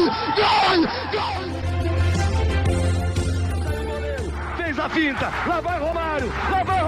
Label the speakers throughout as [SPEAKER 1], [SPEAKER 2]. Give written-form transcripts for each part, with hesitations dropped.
[SPEAKER 1] Gol! Fez a finta, lá vai Romário, é gol!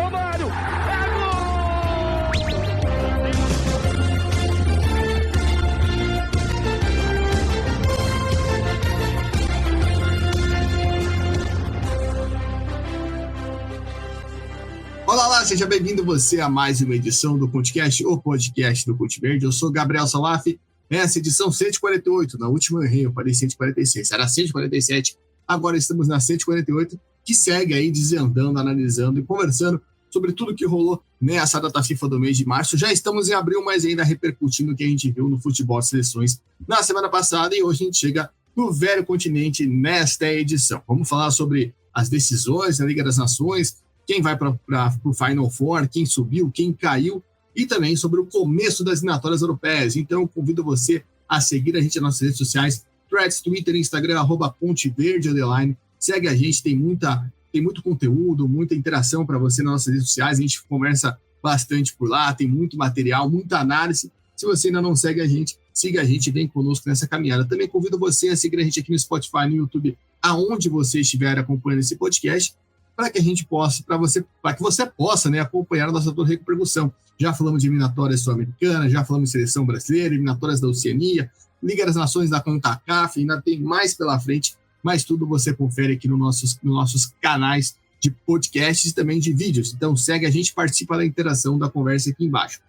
[SPEAKER 2] Olá, seja bem-vindo você a mais uma edição do podcast, o podcast do Cult Verde. Eu sou Gabriel Salaf, essa edição 148, na última eu errei, eu falei 146, era 147, agora estamos na 148, que segue aí desvendando, analisando e conversando sobre tudo que rolou nessa data FIFA do mês de março. Já estamos em abril, mas ainda repercutindo o que a gente viu no futebol de seleções na semana passada, e hoje a gente chega no velho continente nesta edição. Vamos falar sobre as decisões na Liga das Nações, quem vai para o Final Four, quem subiu, quem caiu, e também sobre o começo das eliminatórias europeias. Então, eu convido você a seguir a gente nas nossas redes sociais, Threads, Twitter, Instagram, @PonteVerde_. Segue a gente, tem muito conteúdo, muita interação para você nas nossas redes sociais. A gente conversa bastante por lá, tem muito material, muita análise. Se você ainda não segue a gente, siga a gente e vem conosco nessa caminhada. Também convido você a seguir a gente aqui no Spotify, no YouTube, aonde você estiver acompanhando esse podcast, para que a gente possa, para que você possa, né, acompanhar a nossa toda repercussão. Já falamos de eliminatórias sul-americanas, já falamos de seleção brasileira, eliminatórias da Oceania, Liga das Nações da CONCACAF, ainda tem mais pela frente, mas tudo você confere aqui nos nossos canais de podcasts e também de vídeos. Então segue a gente, participa da interação, da conversa aqui embaixo.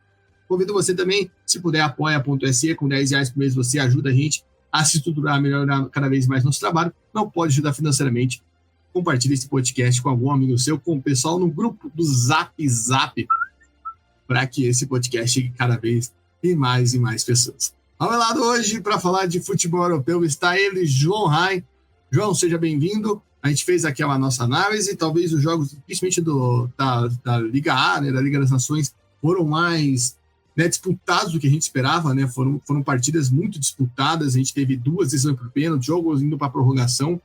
[SPEAKER 2] Convido você também, se puder, apoia.se, com R$10 por mês você ajuda a gente a se estruturar, a melhorar cada vez mais nosso trabalho. Não pode ajudar financeiramente, compartilhe esse podcast com algum amigo seu, com o pessoal no grupo do Zap, para que esse podcast chegue cada vez em mais e mais pessoas. Ao meu lado hoje, para falar de futebol europeu, está ele, João Rai. João, seja bem-vindo. A gente fez aqui a nossa análise, talvez os jogos, principalmente da Liga A, né, da Liga das Nações, foram mais, né, disputados do que a gente esperava, né? Foram partidas muito disputadas, a gente teve 2 decisões por pênalti, jogos indo para a prorrogação.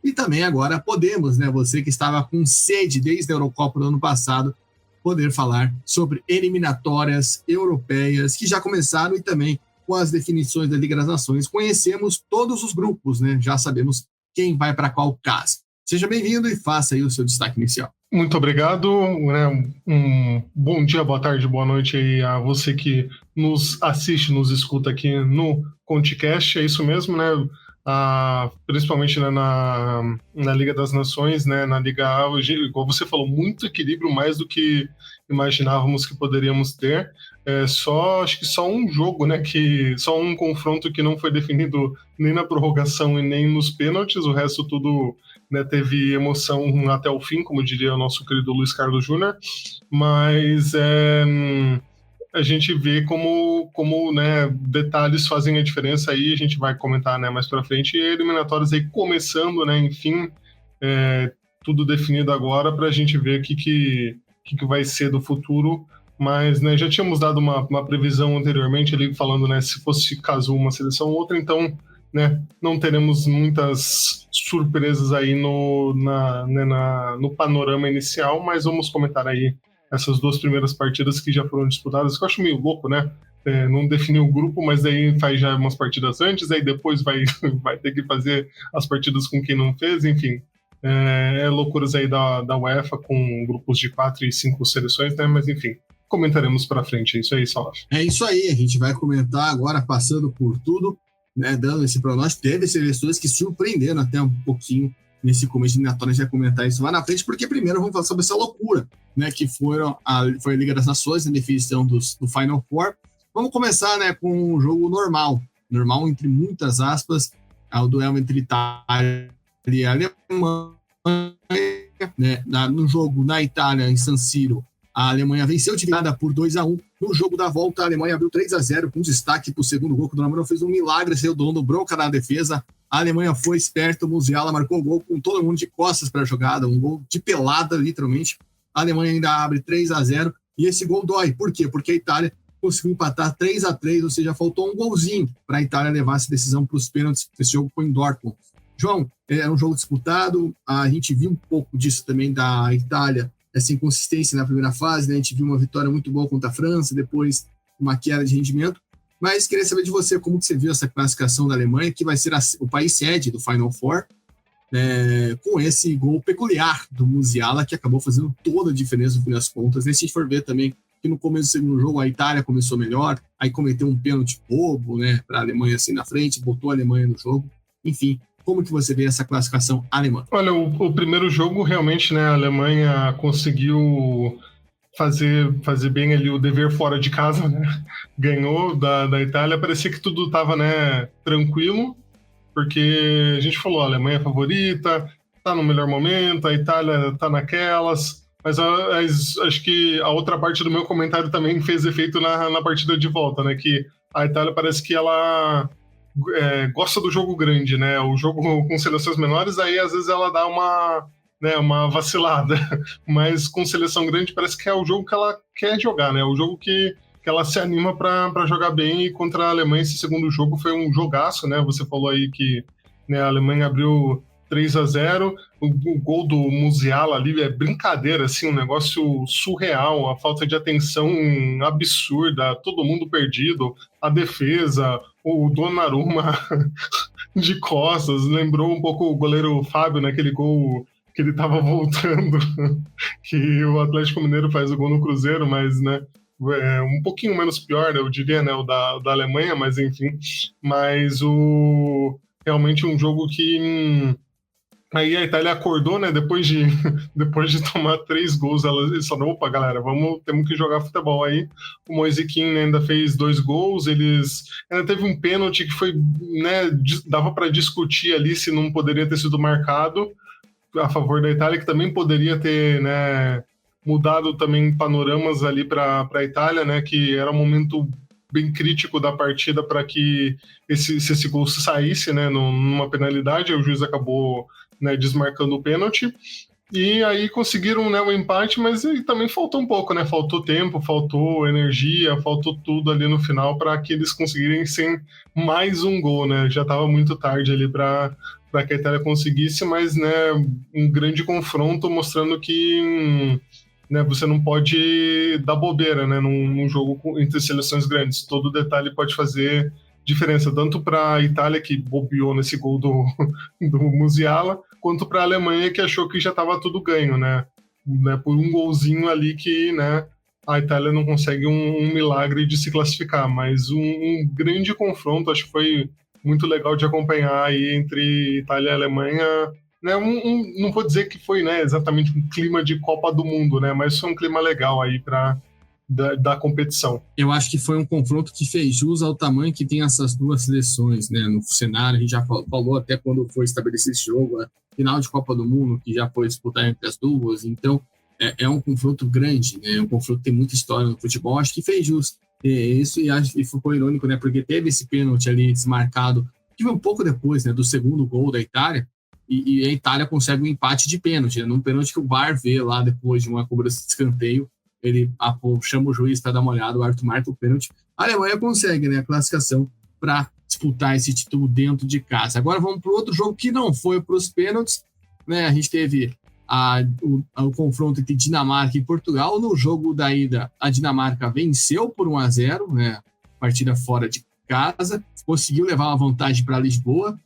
[SPEAKER 2] E também agora podemos, né, você que estava com sede desde a Eurocopa do ano passado, poder falar sobre eliminatórias europeias que já começaram e também com as definições da Liga das Nações. Conhecemos todos os grupos, né? Já sabemos quem vai para qual caso. Seja bem-vindo e faça aí o seu destaque inicial.
[SPEAKER 3] Muito obrigado, né? Um bom dia, boa tarde, boa noite aí a você que nos assiste, nos escuta aqui no ContiCast. É isso mesmo, né? Principalmente, né, na Liga das Nações, né, na Liga A, igual você falou, muito equilíbrio, mais do que imaginávamos que poderíamos ter. Acho que só um jogo, né, só um confronto que não foi definido nem na prorrogação e nem nos pênaltis, o resto tudo, né, teve emoção até o fim, como diria o nosso querido Luiz Carlos Júnior, mas a gente vê como né, detalhes fazem a diferença aí, a gente vai comentar, né, mais pra frente, e eliminatórias aí começando, né, enfim, tudo definido agora pra gente ver o que vai ser do futuro, mas, né, já tínhamos dado uma previsão anteriormente ali, falando, né, se fosse caso uma seleção ou outra, então, né, não teremos muitas surpresas aí no panorama inicial, mas vamos comentar aí essas 2 primeiras partidas que já foram disputadas, que eu acho meio louco, né? Não definiu o grupo, mas aí faz já umas partidas antes, aí depois vai ter que fazer as partidas com quem não fez, enfim. Loucuras aí da UEFA com grupos de 4 e 5 seleções, né? Mas enfim, comentaremos pra frente. É isso aí, Salaf.
[SPEAKER 2] É isso aí, a gente vai comentar agora, passando por tudo, né? Dando esse pronóstico. Teve seleções que surpreenderam até um pouquinho nesse começo de eliminatória, a gente vai comentar isso lá na frente, porque primeiro vamos falar sobre essa loucura, né, que foi a Liga das Nações, a definição do Final Four. Vamos começar, né, com um jogo normal entre muitas aspas, o duelo entre Itália e Alemanha, né, no jogo na Itália, em San Siro, a Alemanha venceu de virada por 2-1. No jogo da volta, a Alemanha abriu 3-0, com destaque para o segundo gol, que o Donnarumma fez um milagre, saiu dando bronca na defesa. A Alemanha foi esperto, o Musiala marcou o gol com todo mundo de costas para a jogada, um gol de pelada, literalmente. A Alemanha ainda abre 3-0, e esse gol dói. Por quê? Porque a Itália conseguiu empatar 3-3, ou seja, faltou um golzinho para a Itália levar essa decisão para os pênaltis. Esse jogo foi em Dortmund. João, era um jogo disputado, a gente viu um pouco disso também da Itália, essa inconsistência na primeira fase, né? A gente viu uma vitória muito boa contra a França, depois uma queda de rendimento, Mas queria saber de você, como que você viu essa classificação da Alemanha, que vai ser o país sede do Final Four, com esse gol peculiar do Musiala, que acabou fazendo toda a diferença no fim das contas. E se a gente for ver também que no começo do segundo jogo a Itália começou melhor, aí cometeu um pênalti bobo, né, para a Alemanha assim na frente, botou a Alemanha no jogo. Enfim, como que você vê essa classificação alemã?
[SPEAKER 3] Olha, o primeiro jogo realmente, né, a Alemanha conseguiu fazer bem ali o dever fora de casa, né? Ganhou da Itália, parecia que tudo estava, né, tranquilo, porque a gente falou, a Alemanha é favorita, está no melhor momento, a Itália está naquelas, mas acho que a outra parte do meu comentário também fez efeito na partida de volta, né, que a Itália parece que ela gosta do jogo grande, né, o jogo com seleções menores, aí às vezes ela dá uma vacilada, mas com seleção grande parece que é o jogo que ela quer jogar, né, o jogo que ela se anima para jogar bem, e contra a Alemanha esse segundo jogo foi um jogaço, né, você falou aí que, né, a Alemanha abriu 3-0, o gol do Musiala ali é brincadeira, assim, um negócio surreal, a falta de atenção absurda, todo mundo perdido, a defesa, o Donnarumma de costas, lembrou um pouco o goleiro Fábio naquele gol que ele estava voltando, que o Atlético Mineiro faz o gol no Cruzeiro, mas, né, um pouquinho menos pior, eu diria, né, o da Alemanha, mas enfim, mas realmente um jogo que aí a Itália acordou, né, depois de tomar 3 gols, eles falaram, opa, galera, temos que jogar futebol aí. O Moise Kean, né, ainda fez 2 gols, ainda teve um pênalti que foi, né, dava para discutir ali se não poderia ter sido marcado a favor da Itália, que também poderia ter, né, mudado também panoramas ali para a Itália, né, que era um momento bem crítico da partida para que esse gol saísse, né, numa penalidade. Aí o juiz acabou, né, desmarcando o pênalti, e aí conseguiram, né, o empate, mas aí também faltou um pouco, né, faltou tempo, faltou energia, faltou tudo ali no final para que eles conseguirem sem mais um gol, né, já estava muito tarde ali para que a Itália conseguisse, mas, né, um grande confronto mostrando que, né, você não pode dar bobeira, né, num jogo entre seleções grandes, todo detalhe pode fazer diferença, tanto para a Itália, que bobeou nesse gol do Musiala, quanto para a Alemanha, que achou que já estava tudo ganho, né, por um golzinho ali que, né, a Itália não consegue um milagre de se classificar, mas um grande confronto, acho que foi muito legal de acompanhar aí entre Itália e Alemanha, né, não vou dizer que foi, né, exatamente um clima de Copa do Mundo, né, mas foi um clima legal aí da competição.
[SPEAKER 2] Eu acho que foi um confronto que fez jus ao tamanho que tem essas duas seleções, né, no cenário. A gente já falou até quando foi estabelecido esse jogo, a final de Copa do Mundo, que já foi disputar entre as duas, então é um confronto grande, né, um confronto que tem muita história no futebol, acho que fez jus isso, e ficou irônico, né, porque teve esse pênalti ali desmarcado, que foi um pouco depois, né, do segundo gol da Itália, e a Itália consegue um empate de pênalti, né, num pênalti que o VAR vê lá depois de uma cobrança de escanteio, ele chama o juiz para dar uma olhada, o árbitro marca o pênalti. A Alemanha consegue, né, a classificação para disputar esse título dentro de casa. Agora vamos para o outro jogo que não foi para os pênaltis, né? A gente teve o confronto entre Dinamarca e Portugal. No jogo da ida, a Dinamarca venceu por 1-0, né, partida fora de casa, conseguiu levar uma vantagem para Lisboa.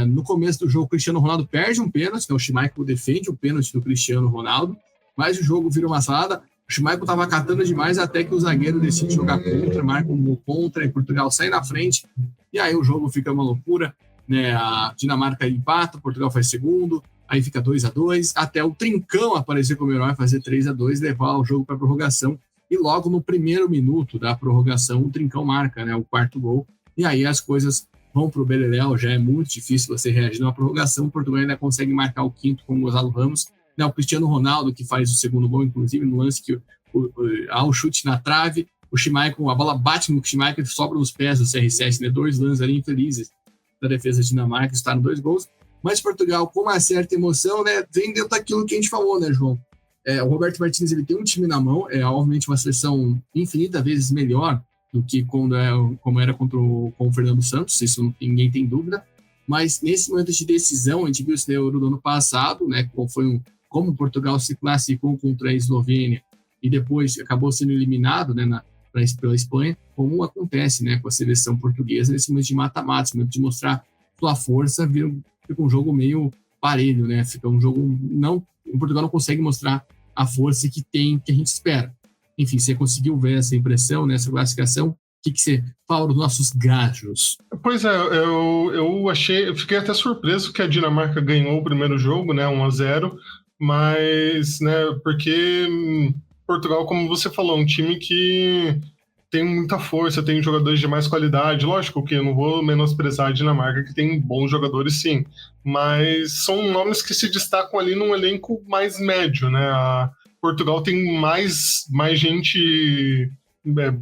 [SPEAKER 2] No começo do jogo, o Cristiano Ronaldo perde um pênalti, né, o Schmeichel defende o pênalti do Cristiano Ronaldo, mas o jogo vira uma salada. O Schmeichel estava catando demais até que o zagueiro decide jogar contra, marca um gol contra, e Portugal sai na frente, e aí o jogo fica uma loucura, né? A Dinamarca empata, Portugal faz segundo, aí fica 2-2, até o Trincão aparecer como herói, fazer 3-2, levar o jogo para a prorrogação, e logo no primeiro minuto da prorrogação, o Trincão marca, né, o 4º gol, e aí as coisas vão para o beleléu, já é muito difícil você reagir na prorrogação. Portugal ainda consegue marcar o 5º com o Gonzalo Ramos, né, o Cristiano Ronaldo, que faz o segundo gol, inclusive no lance que há um chute na trave, o Schmeichel, a bola bate no Schmeichel e sobra nos pés do CR7, né, 2 lances ali infelizes da defesa de Dinamarca, está no 2 gols, mas Portugal, com uma certa emoção, né, vem dentro daquilo que a gente falou, né, João? O Roberto Martínez, ele tem um time na mão, obviamente uma seleção infinita vezes melhor do que como era contra com o Fernando Santos, isso ninguém tem dúvida, mas nesse momento de decisão, a gente viu isso no Euro do ano passado, né, como Portugal se classificou contra a Eslovênia e depois acabou sendo eliminado, né, pela Espanha, como acontece, né, com a seleção portuguesa nesse momento de mata-mata, nesse momento de mostrar sua força, fica um jogo meio parelho, né? Fica um jogo o Portugal não consegue mostrar a força que a gente espera. Enfim, você conseguiu ver essa impressão, né, essa classificação? O que você fala dos nossos gajos?
[SPEAKER 3] Pois é, eu fiquei até surpreso que a Dinamarca ganhou o primeiro jogo, né, 1-0, mas, né, porque Portugal, como você falou, é um time que tem muita força, tem jogadores de mais qualidade. Lógico que eu não vou menosprezar a Dinamarca, que tem bons jogadores, sim, mas são nomes que se destacam ali num elenco mais médio, né? A Portugal tem mais gente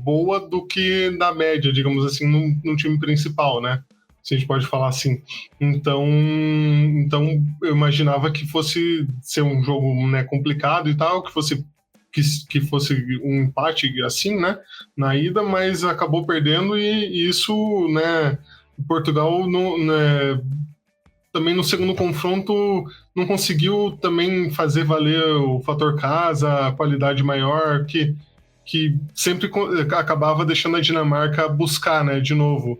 [SPEAKER 3] boa do que na média, digamos assim, no time principal, né? Se a gente pode falar assim. Então eu imaginava que fosse ser um jogo, né, complicado e tal, que fosse um empate assim, né, na ida, mas acabou perdendo e isso, né, Portugal também no segundo confronto não conseguiu também fazer valer o fator casa, a qualidade maior, que sempre acabava deixando a Dinamarca buscar, né, de novo.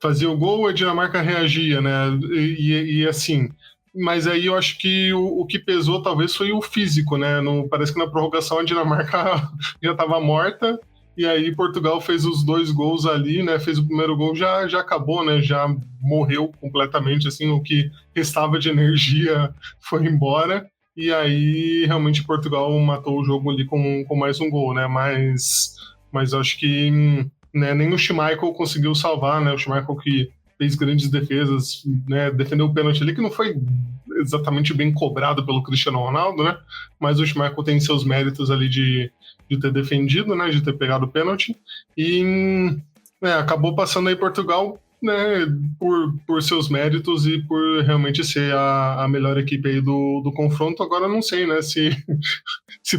[SPEAKER 3] Fazia o gol, a Dinamarca reagia, né, e assim... Mas aí eu acho que o que pesou talvez foi o físico, né? Parece que na prorrogação a Dinamarca já estava morta, e aí Portugal fez os 2 gols ali, né? Fez o primeiro gol, já acabou, né? Já morreu completamente, assim, o que restava de energia foi embora, e aí realmente Portugal matou o jogo ali com mais um gol, né? Mas eu acho que né, nem o Schmeichel conseguiu salvar, né? O Schmeichel que fez grandes defesas, né, defendeu o pênalti ali, que não foi exatamente bem cobrado pelo Cristiano Ronaldo, né, mas o Schmeichel tem seus méritos ali de ter defendido, né, de ter pegado o pênalti, e acabou passando aí Portugal, né, por seus méritos e por realmente ser a melhor equipe aí do confronto. Agora não sei, né, se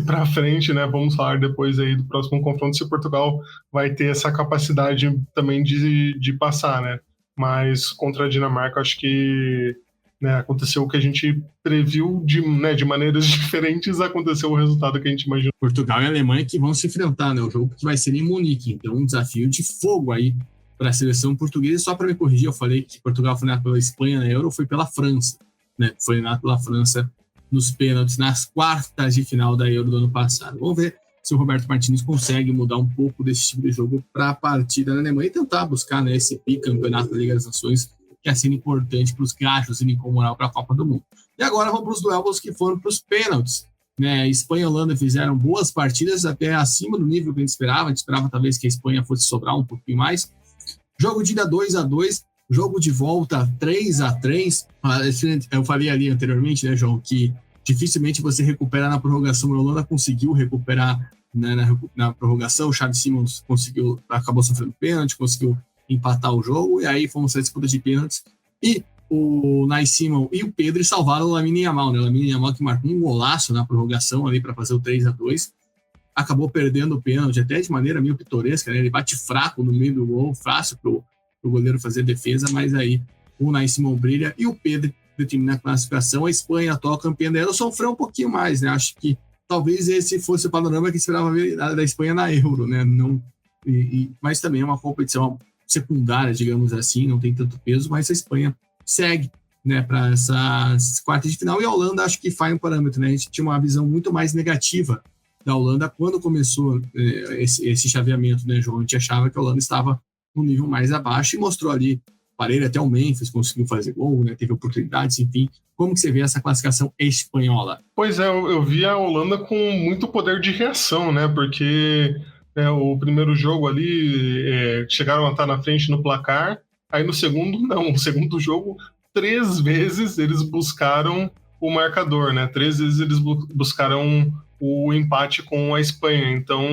[SPEAKER 3] para frente, né, vamos falar depois aí do próximo confronto, se Portugal vai ter essa capacidade também de passar, né. Mas contra a Dinamarca, acho que, né, aconteceu o que a gente previu de maneiras diferentes, aconteceu o resultado que a gente imaginou.
[SPEAKER 2] Portugal e Alemanha que vão se enfrentar, né? O jogo que vai ser em Munique. Então, um desafio de fogo aí para a seleção portuguesa. Só para me corrigir, eu falei que Portugal foi eliminado pela Espanha na Euro, foi pela França, né? Foi eliminado pela França nos pênaltis, nas quartas de final da Euro do ano passado. Vamos ver se o Roberto Martínez consegue mudar um pouco desse tipo de jogo para a partida na Alemanha e tentar buscar, né, esse bicampeonato da Liga das Nações, que é sendo importante para os gajos irem com moral para a Copa do Mundo. E agora vamos para os duelos que foram para os pênaltis. Né? Espanha e Holanda fizeram boas partidas, até acima do nível que a gente esperava talvez que a Espanha fosse sobrar um pouquinho mais. Jogo de ida 2-2, jogo de volta 3-3. Eu falei ali anteriormente, né, João, que dificilmente você recupera na prorrogação. A Holanda conseguiu recuperar, né, na prorrogação. O Xavi Simons acabou sofrendo pênalti, conseguiu empatar o jogo, e aí fomos a disputa de pênaltis. E o Unai Simon e o Pedro salvaram o Lamine Yamal, né? O Lamine Yamal que marcou um golaço na prorrogação ali para fazer o 3-2. Acabou perdendo o pênalti até de maneira meio pitoresca, né? Ele bate fraco no meio do gol, fácil pro goleiro fazer defesa, mas aí o Unai Simon brilha e o Pedro determina a classificação. A Espanha, atual campeã da Euro, sofreu um pouquinho mais, né? Acho que talvez esse fosse o panorama que esperava ver da Espanha na Euro, né? Mas também é uma competição secundária, digamos assim, não tem tanto peso, mas a Espanha segue, né, para essas quartas de final, e a Holanda acho que faz um parâmetro, né? A gente tinha uma visão muito mais negativa da Holanda quando começou esse chaveamento, né, João? A gente achava que a Holanda estava no nível mais abaixo e mostrou ali, parelho até o Memphis, conseguiu fazer gol, né, teve oportunidades, enfim. Como que você vê essa classificação espanhola?
[SPEAKER 3] Pois é, eu vi a Holanda com muito poder de reação, né, porque o primeiro jogo ali chegaram a estar na frente no placar, aí no segundo, não. No segundo jogo, 3 vezes eles buscaram o marcador, né? 3 vezes eles buscaram o empate com a Espanha. Então,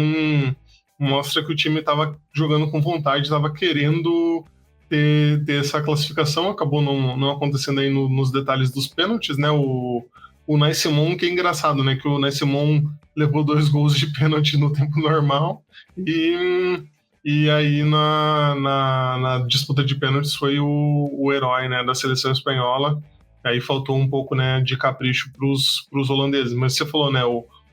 [SPEAKER 3] mostra que o time estava jogando com vontade, estava querendo ter essa classificação. Acabou não acontecendo aí nos detalhes dos pênaltis, né? O Unai Simon, que é engraçado, né? Que o Unai Simon levou 2 gols de pênalti no tempo normal e aí na disputa de pênaltis foi o herói, né, da seleção espanhola. Aí faltou um pouco, né, de capricho pros holandeses. Mas você falou, né,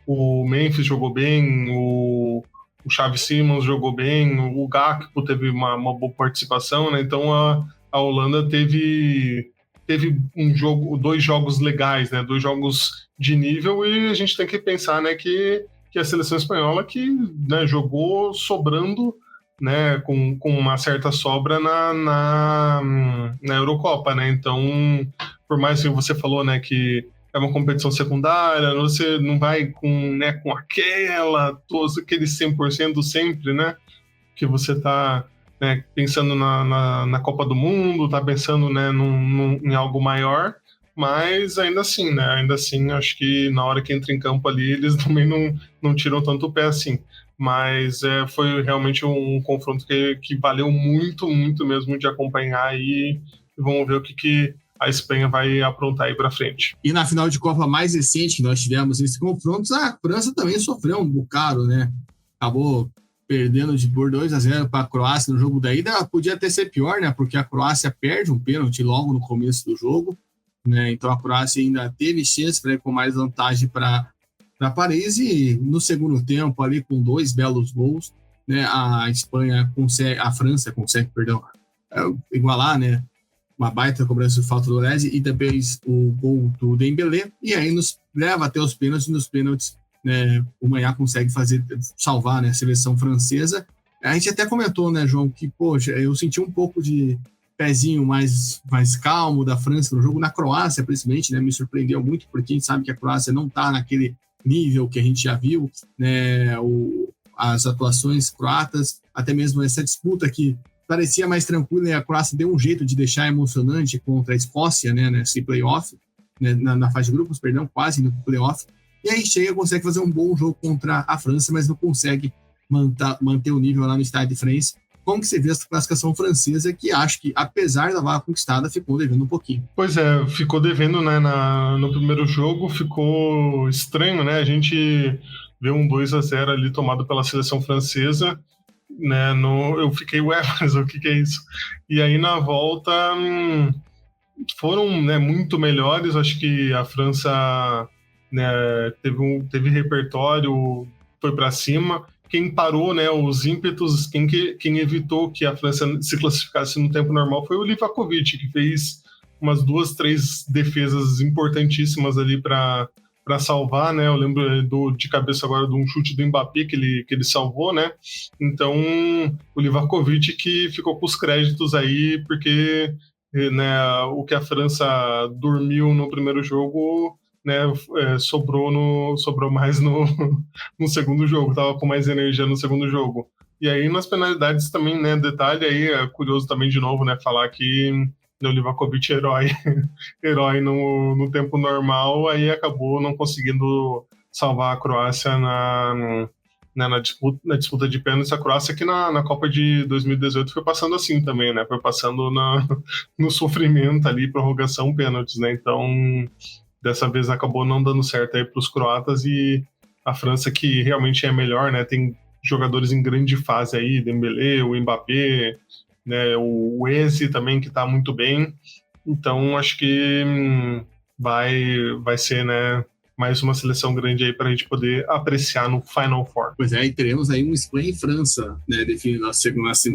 [SPEAKER 3] o Memphis jogou bem, o o Xavi Simons jogou bem, o Gakpo teve uma boa participação, né? Então a Holanda teve dois jogos legais, né? 2 jogos de nível, e a gente tem que pensar, né, que a seleção espanhola que, né, jogou sobrando, né, com uma certa sobra na Eurocopa, né? Então, por mais que você falou, né, que é uma competição secundária, você não vai com aquele 100% sempre, né, que você está, né, pensando na Copa do Mundo, está pensando, né, em algo maior, mas ainda assim, né, acho que na hora que entra em campo ali, eles também não tiram tanto o pé assim. Mas foi realmente um confronto que valeu muito, muito mesmo de acompanhar, e vamos ver o que a Espanha vai aprontar aí para frente.
[SPEAKER 2] E na final de Copa mais recente que nós tivemos esses confrontos, a França também sofreu um bocado, né? Acabou perdendo por 2-0 para a Croácia no jogo da ida. Podia até ser pior, né? Porque a Croácia perde um pênalti logo no começo do jogo, né? Então a Croácia ainda teve chance para ir com mais vantagem para Paris, e no segundo tempo, ali com 2 belos gols, né? A França consegue, igualar, né? Uma baita cobrança de falta do Lese, e depois o gol do Dembélé, e aí nos leva até os pênaltis. Nos pênaltis, né, o Maillard consegue salvar, né, a seleção francesa. A gente até comentou, né, João, que, poxa, eu senti um pouco de pezinho mais calmo da França no jogo. Na Croácia, principalmente, né, me surpreendeu muito, porque a gente sabe que a Croácia não está naquele nível que a gente já viu, né, as atuações croatas, até mesmo essa disputa que parecia mais tranquila, e a Croácia deu um jeito de deixar emocionante contra a Escócia, né, nesse playoff, né, na fase de grupos, quase no playoff, e aí consegue fazer um bom jogo contra a França, mas não consegue manter o nível lá no Stade de France. Como que você vê essa classificação francesa, que acho que, apesar da vaga conquistada, ficou devendo um pouquinho?
[SPEAKER 3] Pois é, ficou devendo, né, no primeiro jogo, ficou estranho, né, a gente vê um 2-0 ali tomado pela seleção francesa, né, eu fiquei, mas o que é isso? E aí na volta foram, né, muito melhores. Acho que a França, né, teve repertório, foi para cima. Quem parou, né, os ímpetos, quem evitou que a França se classificasse no tempo normal foi o Livakovic, que fez umas 2, 3 defesas importantíssimas ali para salvar, né? Eu lembro de cabeça agora de um chute do Mbappé que ele salvou, né? Então, o Livakovic que ficou com os créditos aí, porque, né, o que a França dormiu no primeiro jogo, né, sobrou mais no segundo jogo, tava com mais energia no segundo jogo. E aí nas penalidades também, né, detalhe aí, é curioso também de novo, né, falar que o Livakovic herói no tempo normal, aí acabou não conseguindo salvar a Croácia na disputa de pênaltis. A Croácia que na Copa de 2018 foi passando assim também, né, foi passando no sofrimento ali, prorrogação, pênaltis, né, então dessa vez acabou não dando certo aí para os croatas, e a França, que realmente é melhor, né, tem jogadores em grande fase aí, Dembélé, o Mbappé, né, o Eze também, que está muito bem. Então acho que vai ser, né, mais uma seleção grande aí para a gente poder apreciar no Final Four.
[SPEAKER 2] Pois é, e teremos aí um Espanha e França, né, definindo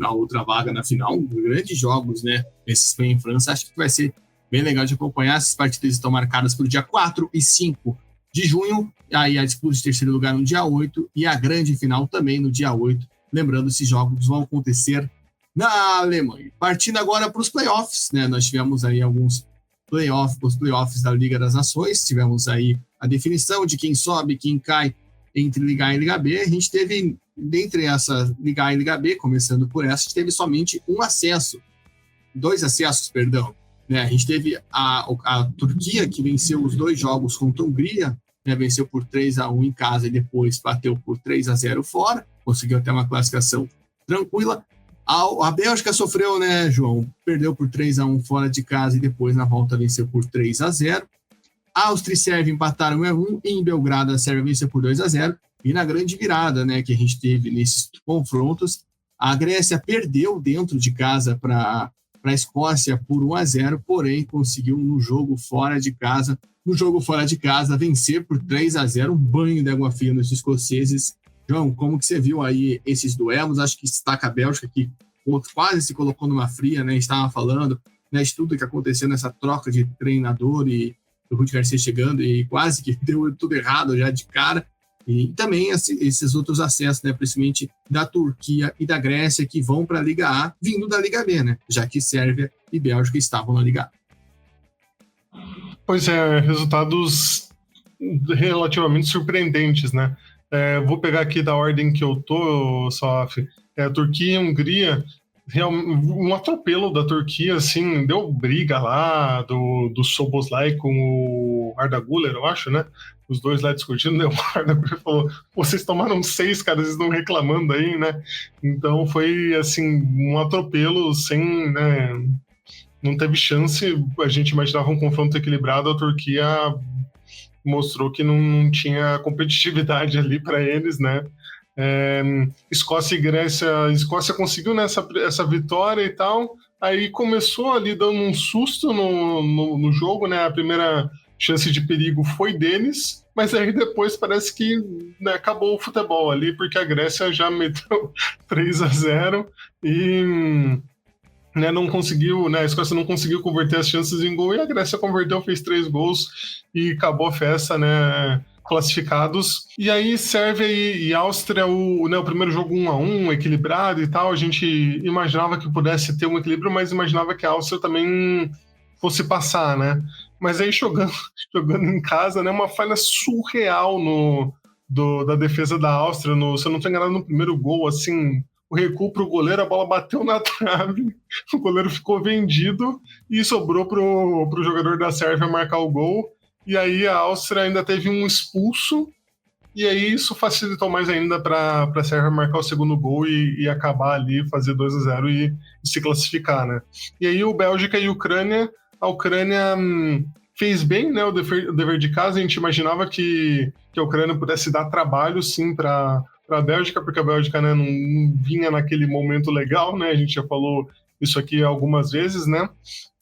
[SPEAKER 2] a outra vaga na final. Grandes jogos, né, esse Espanha e França. Acho que vai ser bem legal de acompanhar. Essas partidas estão marcadas para o dia 4 e 5 de junho, aí a disputa de terceiro lugar no dia 8, e a grande final também no dia 8. Lembrando, esses jogos vão acontecer na Alemanha. Partindo agora para os playoffs, né? Nós tivemos aí alguns playoffs da Liga das Nações, tivemos aí a definição de quem sobe, quem cai entre Liga A e Liga B. A gente teve, dentre essa Liga A e Liga B, começando por essa, a gente teve somente dois acessos, né? A gente teve a Turquia, que venceu os 2 jogos contra a Hungria, né? Venceu por 3-1 em casa e depois bateu por 3-0 fora, conseguiu até uma classificação tranquila. A Bélgica sofreu, né, João? Perdeu por 3-1 fora de casa e depois na volta venceu por 3-0. Áustria e Sérvia empataram 1-1, e em Belgrado a Sérvia venceu por 2-0. E na grande virada, né, que a gente teve nesses confrontos, a Grécia perdeu dentro de casa para a Escócia por 1-0, porém conseguiu no jogo fora de casa vencer por 3-0, um banho de água fria nos escoceses, João, como que você viu aí esses duelos? Acho que destaca a Bélgica, que quase se colocou numa fria, né? Estava falando, né, de tudo que aconteceu nessa troca de treinador e o Rudi Garcia chegando e quase que deu tudo errado já de cara. E também esses outros acessos, né, principalmente da Turquia e da Grécia, que vão para a Liga A, vindo da Liga B, né? Já que Sérvia e Bélgica estavam na Liga A.
[SPEAKER 3] Pois é, resultados relativamente surpreendentes, né? Vou pegar aqui da ordem que eu tô, Salaf. Turquia e Hungria, um atropelo da Turquia, assim, deu briga lá do Szoboszlai com o Arda Güler, eu acho, né? Os dois lá discutindo, né? O Arda Güler falou, vocês tomaram 6, cara, vocês estão reclamando aí, né? Então foi, assim, um atropelo sem, né? Não teve chance, a gente imaginava um confronto equilibrado, a Turquia mostrou que não tinha competitividade ali para eles, né? Escócia e Grécia, a Escócia conseguiu essa vitória e tal, aí começou ali dando um susto no jogo, né? A primeira chance de perigo foi deles, mas aí depois parece que, né, acabou o futebol ali, porque a Grécia já meteu 3-0 e, né, não conseguiu, né, a Escócia não conseguiu converter as chances em gol e a Grécia converteu, fez 3 gols e acabou a festa, né, classificados. E aí Sérvia e Áustria, o primeiro jogo 1-1, equilibrado e tal, a gente imaginava que pudesse ter um equilíbrio, mas imaginava que a Áustria também fosse passar, né? Mas aí jogando em casa, né, uma falha surreal da defesa da Áustria, se eu não estou enganado, no primeiro gol, assim, o recuo pro goleiro, a bola bateu na trave, o goleiro ficou vendido e sobrou pro jogador da Sérvia marcar o gol. E aí a Áustria ainda teve um expulso, e aí isso facilitou mais ainda para a Sérvia marcar o segundo gol e acabar ali, fazer 2-0 e se classificar, né? E aí o Bélgica e Ucrânia, a Ucrânia fez bem, né, o dever de casa. A gente imaginava que a Ucrânia pudesse dar trabalho, sim, para a Bélgica, porque a Bélgica, né, não vinha naquele momento legal, né? A gente já falou isso aqui algumas vezes, né?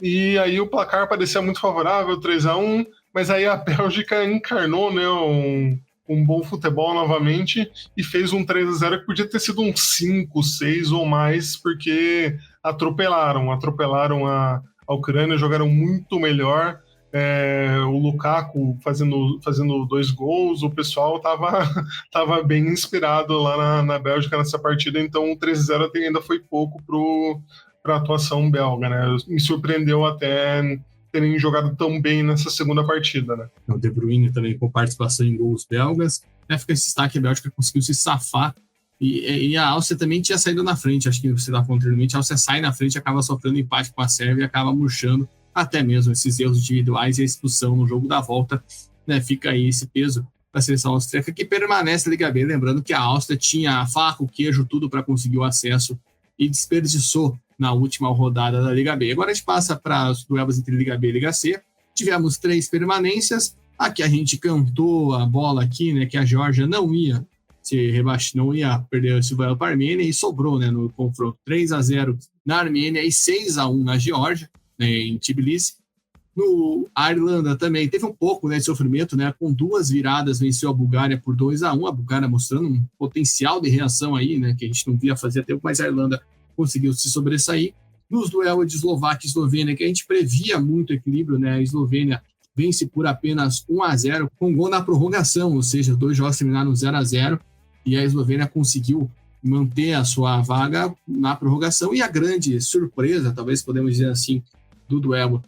[SPEAKER 3] E aí o placar parecia muito favorável, 3-1, mas aí a Bélgica encarnou, né, um bom futebol novamente e fez um 3-0 que podia ter sido um 5, 6 ou mais, porque atropelaram a Ucrânia, jogaram muito melhor. O Lukaku fazendo 2 gols, o pessoal tava bem inspirado lá na Bélgica nessa partida, então o 3-0 ainda foi pouco para a atuação belga, né? Me surpreendeu até terem jogado tão bem nessa segunda partida, né?
[SPEAKER 2] O De Bruyne também com participação em gols belgas, fica esse destaque, a Bélgica conseguiu se safar e a Áustria também tinha saído na frente, acho que você estava falando anteriormente, a Áustria sai na frente, acaba sofrendo empate com a Sérvia e acaba murchando até mesmo esses erros individuais e a expulsão no jogo da volta, né? Fica aí esse peso para a seleção austríaca que permanece na Liga B, lembrando que a Áustria tinha a faca, o queijo, tudo para conseguir o acesso e desperdiçou na última rodada da Liga B. Agora a gente passa para os duelos entre Liga B e Liga C. Tivemos 3 permanências. Aqui a gente cantou a bola aqui, né, que a Geórgia não ia não ia perder esse duelo para a Armênia e sobrou, né, no confronto 3-0 na Armênia e 6-1 na Geórgia, né, em Tbilisi. A Irlanda também teve um pouco, né, de sofrimento, né, com 2 viradas, venceu a Bulgária por 2-1, a Bulgária mostrando um potencial de reação aí, né, que a gente não via fazer tempo, mas a Irlanda conseguiu se sobressair. Nos duelos de Eslováquia e Eslovênia, que a gente previa muito equilíbrio, né, a Eslovênia vence por apenas 1-0, com gol na prorrogação, ou seja, 2 jogos terminaram 0-0, e a Eslovênia conseguiu manter a sua vaga na prorrogação, e a grande surpresa, talvez podemos dizer assim, do duelo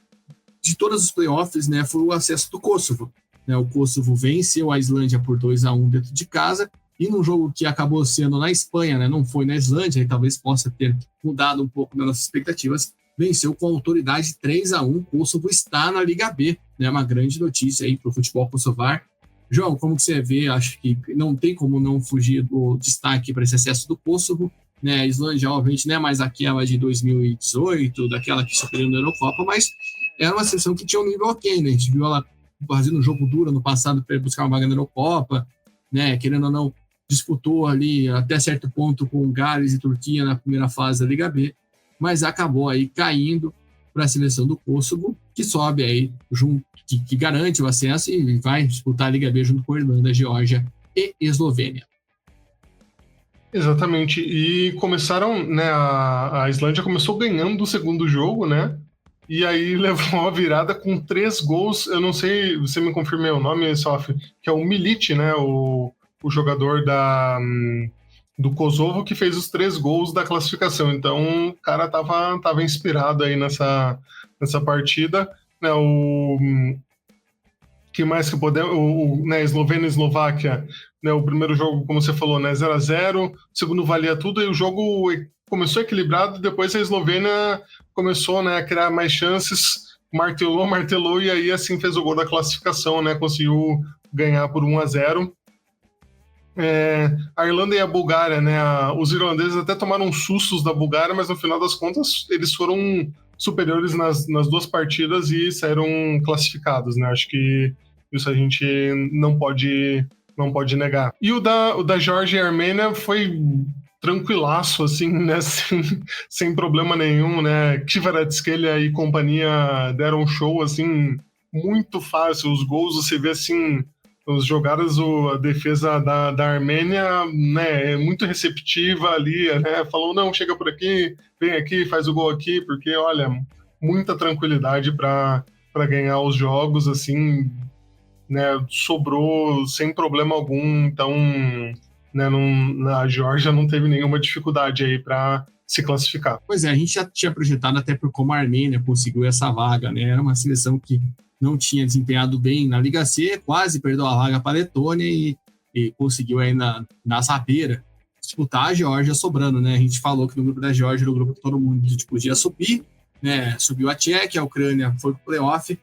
[SPEAKER 2] de todos os playoffs, né, foi o acesso do Kosovo. Né, o Kosovo venceu a Islândia por 2-1 dentro de casa, e num jogo que acabou sendo na Espanha, né, não foi na Islândia, e talvez possa ter mudado um pouco das nossas expectativas, venceu com autoridade 3-1, Kosovo está na Liga B, né, uma grande notícia aí para o futebol kosovar. João, como que você vê? Acho que não tem como não fugir do destaque para esse acesso do Kosovo, né, a Islândia, obviamente, não é mais aquela de 2018, daquela que sofreu na Eurocopa, mas era uma seleção que tinha um nível ok, né, a gente viu ela fazendo um jogo duro no passado para buscar uma vaga na Eurocopa, né, querendo ou não, disputou ali até certo ponto com Gales e Turquia na primeira fase da Liga B, mas acabou aí caindo para a seleção do Kosovo, que sobe aí junto, que garante o acesso e vai disputar a Liga B junto com a Irlanda, Geórgia e Eslovênia.
[SPEAKER 3] Exatamente, e começaram, né, a Islândia começou ganhando o segundo jogo, né, e aí levou uma virada com 3 gols, eu não sei, você me confirmou o nome, Sof, que é o Milic, né, o jogador do Kosovo que fez os 3 gols da classificação, então o cara tava inspirado aí nessa partida, né, que mais que podemos, né, Eslovênia e Eslováquia, né, o primeiro jogo, como você falou, né, 0-0, o segundo valia tudo, e o jogo começou equilibrado, depois a Eslovênia começou, né, a criar mais chances, martelou, e aí assim fez o gol da classificação, né, conseguiu ganhar por 1-0. A Irlanda e a Bulgária, né, os irlandeses até tomaram sustos da Bulgária, mas no final das contas eles foram superiores nas 2 partidas e saíram classificados, né? Acho que isso a gente não pode negar. E o da Geórgia e Armênia foi tranquilaço, assim, né? Sem problema nenhum, né? Kvaratskhelia e companhia deram um show, assim, muito fácil. Os gols, você vê, assim, as jogadas, a defesa da Armênia, né, é muito receptiva ali, né, falou, não, chega por aqui, vem aqui, faz o gol aqui, porque, olha, muita tranquilidade para ganhar os jogos, assim, né, sobrou sem problema algum, então, né, a Geórgia não teve nenhuma dificuldade aí para se classificar.
[SPEAKER 2] Pois é, a gente já tinha projetado até por como a Armênia conseguiu essa vaga, né, era uma seleção que não tinha desempenhado bem na Liga C, quase perdeu a vaga para a Letônia e conseguiu aí na rabeira disputar a Geórgia sobrando, né? A gente falou que no grupo da Geórgia era o grupo que todo mundo podia subir, né? Subiu a Tchequia, a Ucrânia foi para o playoff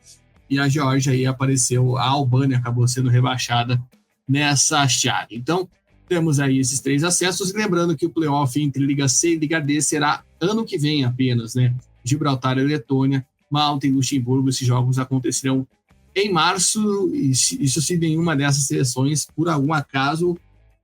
[SPEAKER 2] e a Geórgia aí apareceu, a Albânia acabou sendo rebaixada nessa chave. Então, temos aí esses 3 acessos e lembrando que o playoff entre Liga C e Liga D será ano que vem apenas, né? Gibraltar e Letônia, Malta e Luxemburgo, esses jogos acontecerão em março, isso se nenhuma dessas seleções, por algum acaso,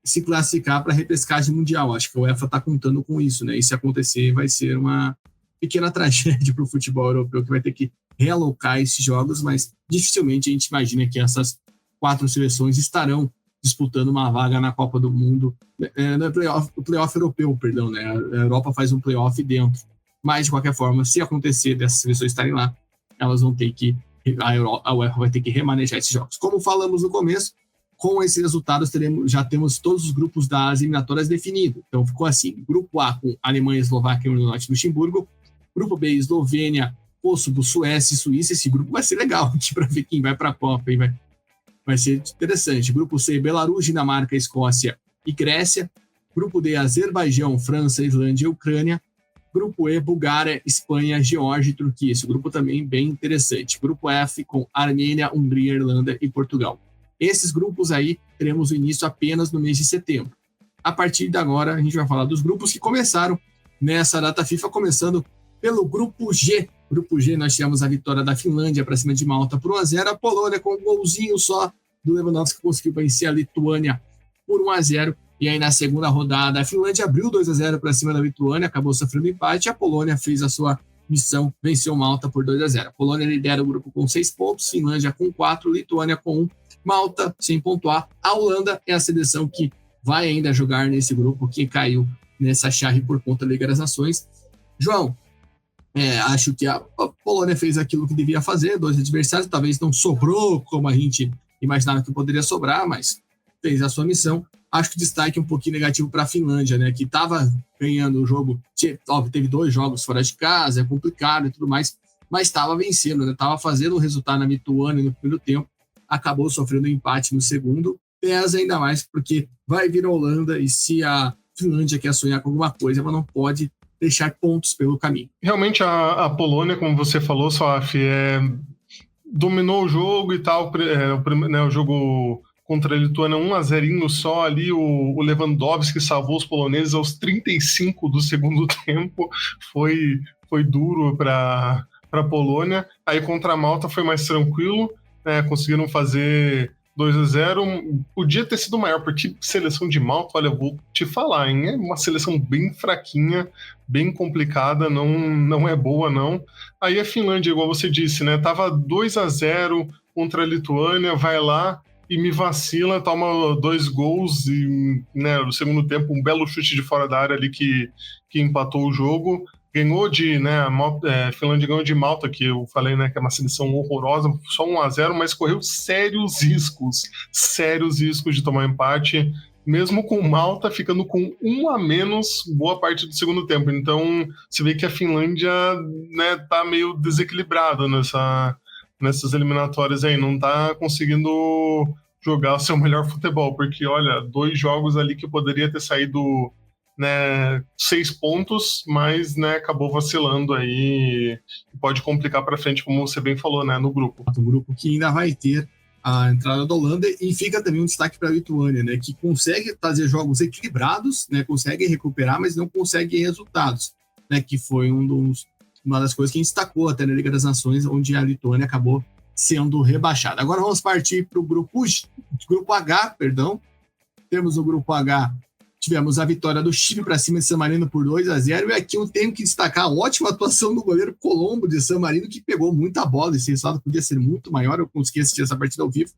[SPEAKER 2] se classificar para a repescagem mundial. Acho que a UEFA está contando com isso, né? E se acontecer, vai ser uma pequena tragédia para o futebol europeu, que vai ter que realocar esses jogos, mas dificilmente a gente imagina que essas 4 seleções estarão disputando uma vaga na Copa do Mundo, no playoff europeu, perdão, né? A Europa faz um playoff dentro. Mas, de qualquer forma, se acontecer dessas seleções estarem lá, elas vão ter que, a UEFA vai ter que remanejar esses jogos. Como falamos no começo, com esses resultados já temos todos os grupos das eliminatórias definidos. Então, ficou assim, grupo A com Alemanha, Eslováquia, Norte e Luxemburgo, grupo B, Eslovênia, Kosovo, Suécia e Suíça. Esse grupo vai ser legal aqui para ver quem vai para a Copa, hein? Vai ser interessante. Grupo C, Belarus, Dinamarca, Escócia e Grécia. Grupo D, Azerbaijão, França, Islândia e Ucrânia. Grupo E, Bulgária, Espanha, Geórgia e Turquia. Esse grupo também bem interessante. Grupo F com Armênia, Hungria, Irlanda e Portugal. Esses grupos aí teremos o início apenas no mês de setembro. A partir de agora, a gente vai falar dos grupos que começaram nessa data FIFA, começando pelo Grupo G. Grupo G, nós tivemos a vitória da Finlândia para cima de Malta por 1-0. A Polônia com um golzinho só do Lewandowski conseguiu vencer a Lituânia por 1-0. E aí, na segunda rodada, a Finlândia abriu 2-0 para cima da Lituânia, acabou sofrendo empate. A Polônia fez a sua missão, venceu Malta por 2-0. A Polônia lidera o grupo com 6 pontos, Finlândia com 4, Lituânia com 1, Malta sem pontuar. A Holanda é a seleção que vai ainda jogar nesse grupo, que caiu nessa chave por conta da Liga das Nações. João, acho que a Polônia fez aquilo que devia fazer, 2 adversários, talvez não sobrou como a gente imaginava que poderia sobrar, mas fez a sua missão. Acho que destaque um pouquinho negativo para a Finlândia, né, que estava ganhando o jogo, teve 2 jogos fora de casa, é complicado e tudo mais, mas estava vencendo, né, estava fazendo o resultado na Lituânia no primeiro tempo, acabou sofrendo um empate no segundo, pesa ainda mais porque vai vir a Holanda e se a Finlândia quer sonhar com alguma coisa, ela não pode deixar pontos pelo caminho.
[SPEAKER 3] Realmente a Polônia, como você falou, Soaf, dominou o jogo e tal, o jogo contra a Lituânia 1-0 só ali, o Lewandowski salvou os poloneses aos 35 do segundo tempo, foi duro para a Polônia. Aí contra a Malta foi mais tranquilo, né, conseguiram fazer 2-0, podia ter sido maior, porque seleção de Malta, olha, eu vou te falar, hein, é uma seleção bem fraquinha, bem complicada, não é boa não. Aí a Finlândia, igual você disse, né, tava 2-0 contra a Lituânia, vai lá, e me vacila, toma 2 gols e, né, no segundo tempo um belo chute de fora da área ali que empatou o jogo. Ganhou de, né, a Finlândia ganhou de Malta, que eu falei, né, que é uma seleção horrorosa, só 1-0, mas correu sérios riscos de tomar empate, mesmo com Malta ficando com 1 a menos boa parte do segundo tempo. Então, você vê que a Finlândia, né, tá meio desequilibrada nessas eliminatórias aí, não tá conseguindo jogar o seu melhor futebol, porque, olha, 2 jogos ali que poderia ter saído, né, 6 pontos, mas, né, acabou vacilando aí, pode complicar para frente, como você bem falou, né, no grupo.
[SPEAKER 2] Um grupo que ainda vai ter a entrada da Holanda, e fica também um destaque para a Lituânia, né, que consegue fazer jogos equilibrados, né, consegue recuperar, mas não consegue resultados, né, que foi uma das coisas que a gente destacou até na Liga das Nações, onde a Lituânia acabou sendo rebaixada. Agora vamos partir para o grupo H, perdão. Temos o grupo H, tivemos a vitória do Chipre para cima de San Marino por 2-0, e aqui eu tenho que destacar a ótima atuação do goleiro Colombo de San Marino, que pegou muita bola, esse resultado podia ser muito maior, eu consegui assistir essa partida ao vivo.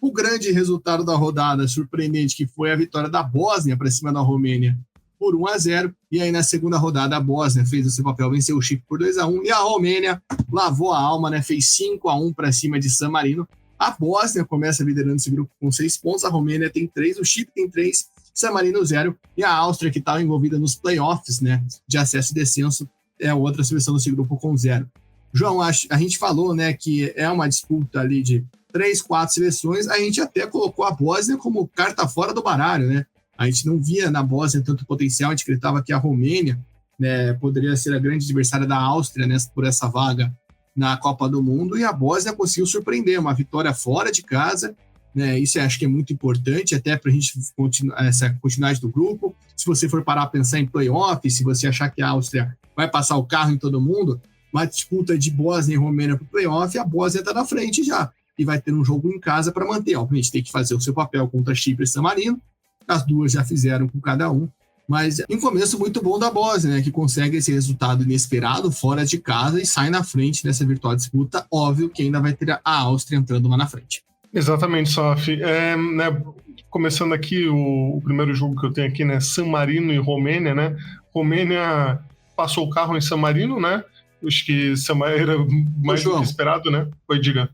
[SPEAKER 2] O grande resultado da rodada, surpreendente, que foi a vitória da Bósnia para cima da Romênia por 1-0, e aí na segunda rodada a Bósnia fez o seu papel, venceu o Chipre por 2-1, e a Romênia lavou a alma, né, fez 5-1 para cima de San Marino. A Bósnia começa liderando esse grupo com 6 pontos, a Romênia tem 3, o Chipre tem 3, San Marino 0, e a Áustria, que estava envolvida nos playoffs, né, de acesso e descenso, é outra seleção desse grupo com 0. João, a gente falou, né, que é uma disputa ali de 3, 4 seleções, a gente até colocou a Bósnia como carta fora do baralho, né? A gente não via na Bósnia tanto potencial, a gente acreditava que a Romênia, né, poderia ser a grande adversária da Áustria, né, por essa vaga na Copa do Mundo, e a Bósnia conseguiu surpreender, uma vitória fora de casa, né, isso eu acho que é muito importante, até para a gente continuar essa continuidade do grupo. Se você for parar a pensar em playoff, se você achar que a Áustria vai passar o carro em todo mundo, uma disputa de Bósnia e Romênia para o playoff, a Bósnia está na frente já, e vai ter um jogo em casa para manter. Obviamente tem que fazer o seu papel contra Chipre e San Marino, as duas já fizeram com cada um, mas um começo muito bom da Bósnia, né, que consegue esse resultado inesperado fora de casa e sai na frente nessa virtual disputa. Óbvio que ainda vai ter a Áustria entrando lá na frente.
[SPEAKER 3] Exatamente, Sof. Né, começando aqui o primeiro jogo que eu tenho aqui, né, San Marino e Romênia, né? Romênia passou o carro em San Marino, né? Acho que San Marino era mais do que esperado, né? Oi, diga.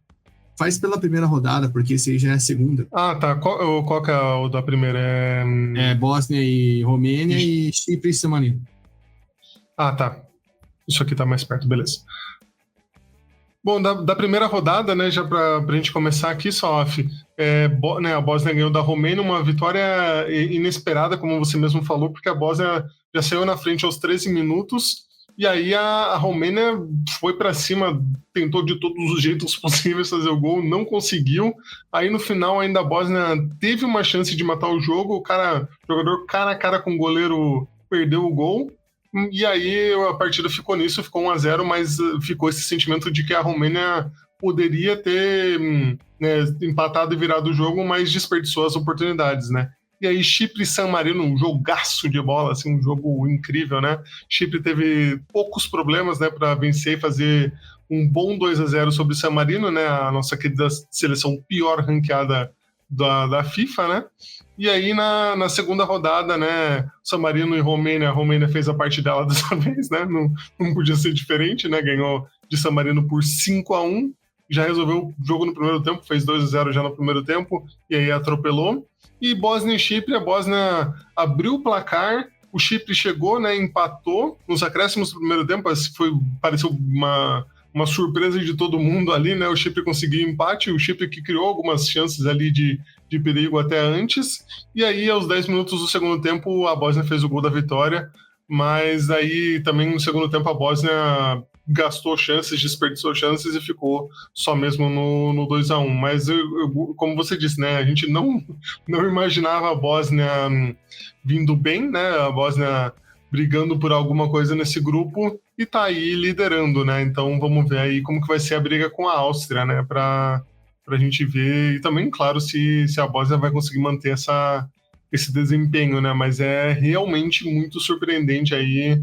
[SPEAKER 2] Faz pela primeira rodada, porque esse aí já é a segunda.
[SPEAKER 3] Ah, tá. Qual que é o da primeira?
[SPEAKER 2] É Bósnia e Romênia e Chipre e San Marino.
[SPEAKER 3] Ah, tá. Isso aqui tá mais perto, beleza. Bom, da primeira rodada, né, já pra gente começar aqui, Sof, né, a Bósnia ganhou da Romênia, uma vitória inesperada, como você mesmo falou, porque a Bósnia já saiu na frente aos 13 minutos, e aí a Romênia foi para cima, tentou de todos os jeitos possíveis fazer o gol, não conseguiu. Aí no final ainda a Bósnia teve uma chance de matar o jogo, o jogador cara a cara com o goleiro perdeu o gol. E aí a partida ficou nisso, ficou 1-0, mas ficou esse sentimento de que a Romênia poderia ter, né, empatado e virado o jogo, mas desperdiçou as oportunidades, né? E aí Chipre e San Marino, um jogaço de bola, assim, um jogo incrível, né? Chipre teve poucos problemas, né, para vencer e fazer um bom 2-0 sobre San Marino, né? A nossa querida seleção pior ranqueada da FIFA, né? E aí na segunda rodada, né, San Marino e Romênia, a Romênia fez a parte dela dessa vez, né? Não podia ser diferente, né? Ganhou de San Marino por 5-1, já resolveu o jogo no primeiro tempo, fez 2-0 já no primeiro tempo, e aí atropelou. E Bósnia e Chipre, a Bósnia abriu o placar, o Chipre chegou, né, empatou nos acréscimos do primeiro tempo, pareceu uma surpresa de todo mundo ali, né? O Chipre conseguiu empate, o Chipre que criou algumas chances ali de perigo até antes, e aí aos 10 minutos do segundo tempo a Bósnia fez o gol da vitória, mas aí também no segundo tempo a Bósnia gastou chances, desperdiçou chances e ficou só mesmo no 2-1. Mas como você disse, né, a gente não imaginava a Bósnia vindo bem, né? A Bósnia brigando por alguma coisa nesse grupo e tá aí liderando, né? Então vamos ver aí como que vai ser a briga com a Áustria, né? Pra gente ver, e também, claro, se a Bósnia vai conseguir manter esse desempenho, né? Mas é realmente muito surpreendente aí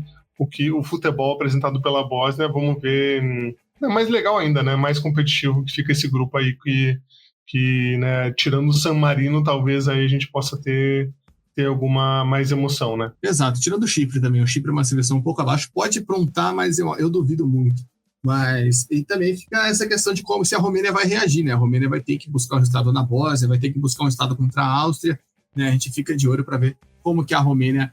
[SPEAKER 3] o futebol apresentado pela Bósnia. Vamos ver, é mais legal ainda, né? Mais competitivo que fica esse grupo aí que, né, tirando o San Marino, talvez aí a gente possa ter alguma mais emoção, né?
[SPEAKER 2] Exato, tirando o Chipre também. O Chipre é uma seleção um pouco abaixo, pode aprontar, mas eu duvido muito. Mas e também fica essa questão de como se a Romênia vai reagir, né? A Romênia vai ter que buscar um resultado na Bósnia, vai ter que buscar um resultado contra a Áustria, né? A gente fica de olho para ver como que a Romênia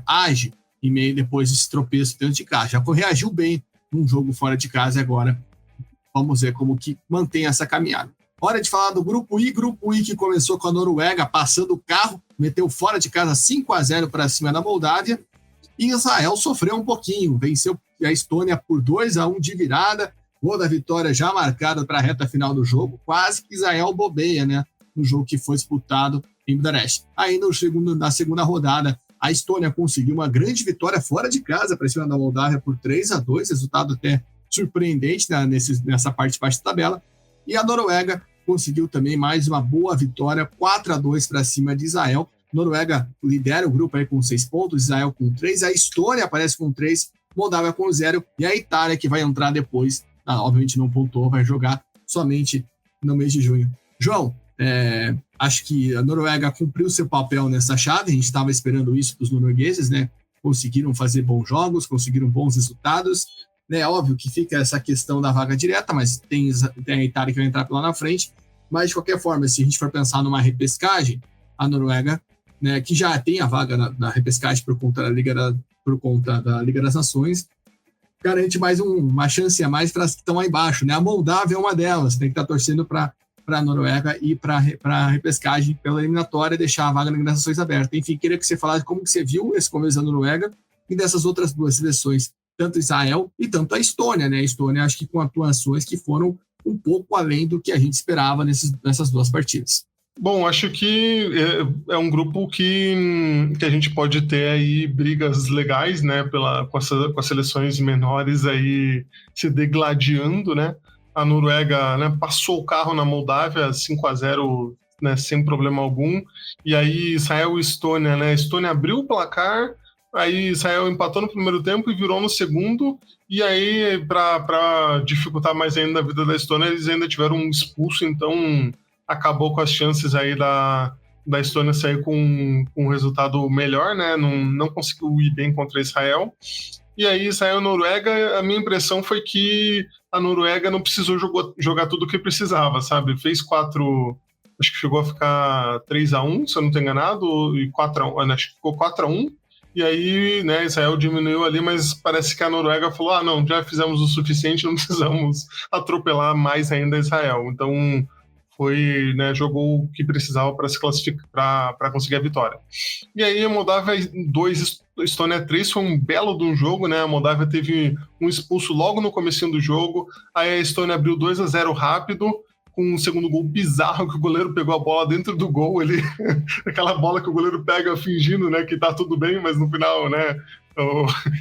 [SPEAKER 2] age em meio depois desse tropeço dentro de casa. Já reagiu bem num jogo fora de casa e agora vamos ver como que mantém essa caminhada. Hora de falar do Grupo I que começou com a Noruega passando o carro, meteu fora de casa 5-0 para cima da Moldávia, e Israel sofreu um pouquinho, venceu a Estônia por 2-1 de virada, gol da vitória já marcado para a reta final do jogo, quase que Israel bobeia, né, no jogo que foi disputado em Bucareste. Aí na segunda rodada, a Estônia conseguiu uma grande vitória fora de casa para cima da Moldávia por 3-2, resultado até surpreendente, né, nessa parte de baixo da tabela, e a Noruega conseguiu também mais uma boa vitória, 4-2 para cima de Israel. Noruega lidera o grupo aí com 6 pontos, Israel com 3, a Estônia aparece com 3, Moldávia com 0, e a Itália, que vai entrar depois, obviamente não pontuou, vai jogar somente no mês de junho. João, acho que a Noruega cumpriu seu papel nessa chave, a gente estava esperando isso dos noruegueses, né? Conseguiram fazer bons jogos, conseguiram bons resultados. É óbvio que fica essa questão da vaga direta, mas tem a Itália que vai entrar lá na frente. Mas, de qualquer forma, se a gente for pensar numa repescagem, a Noruega, né, que já tem a vaga na repescagem por conta da Liga das Nações, garante mais uma chance a mais para as que estão aí embaixo. Né? A Moldávia é uma delas, tem que estar torcendo para a Noruega e para a repescagem pela eliminatória e deixar a vaga na Liga das Nações aberta. Enfim, queria que você falasse como que você viu esse começo da Noruega e dessas outras duas seleções, tanto Israel e tanto a Estônia, né? A Estônia, acho que com atuações que foram um pouco além do que a gente esperava nessas duas partidas.
[SPEAKER 3] Bom, acho que é um grupo que a gente pode ter aí brigas legais, né? Com as seleções menores aí se degladiando, né? A Noruega, né, passou o carro na Moldávia 5-0, né, sem problema algum. E aí Israel e Estônia, né? A Estônia abriu o placar. Aí Israel empatou no primeiro tempo e virou no segundo, e aí, para dificultar mais ainda a vida da Estônia, eles ainda tiveram um expulso, então acabou com as chances aí da Estônia sair com um resultado melhor, né? Não conseguiu ir bem contra Israel. E aí, Israel e Noruega, a minha impressão foi que a Noruega não precisou jogar tudo o que precisava, sabe? Fez 4... Acho que chegou a ficar 3-1, se eu não estou enganado, e 4-1, acho que ficou 4-1. E aí, né, Israel diminuiu ali, mas parece que a Noruega falou, não, já fizemos o suficiente, não precisamos atropelar mais ainda Israel. Então, foi, né, jogou o que precisava para se classificar, para conseguir a vitória. E aí, a Moldávia 2, Estônia 3, foi um belo de um jogo, né, a Moldávia teve um expulso logo no comecinho do jogo, aí a Estônia abriu 2-0 rápido, com um segundo gol bizarro, que o goleiro pegou a bola dentro do gol, aquela bola que o goleiro pega fingindo, né, que tá tudo bem, mas no final, né,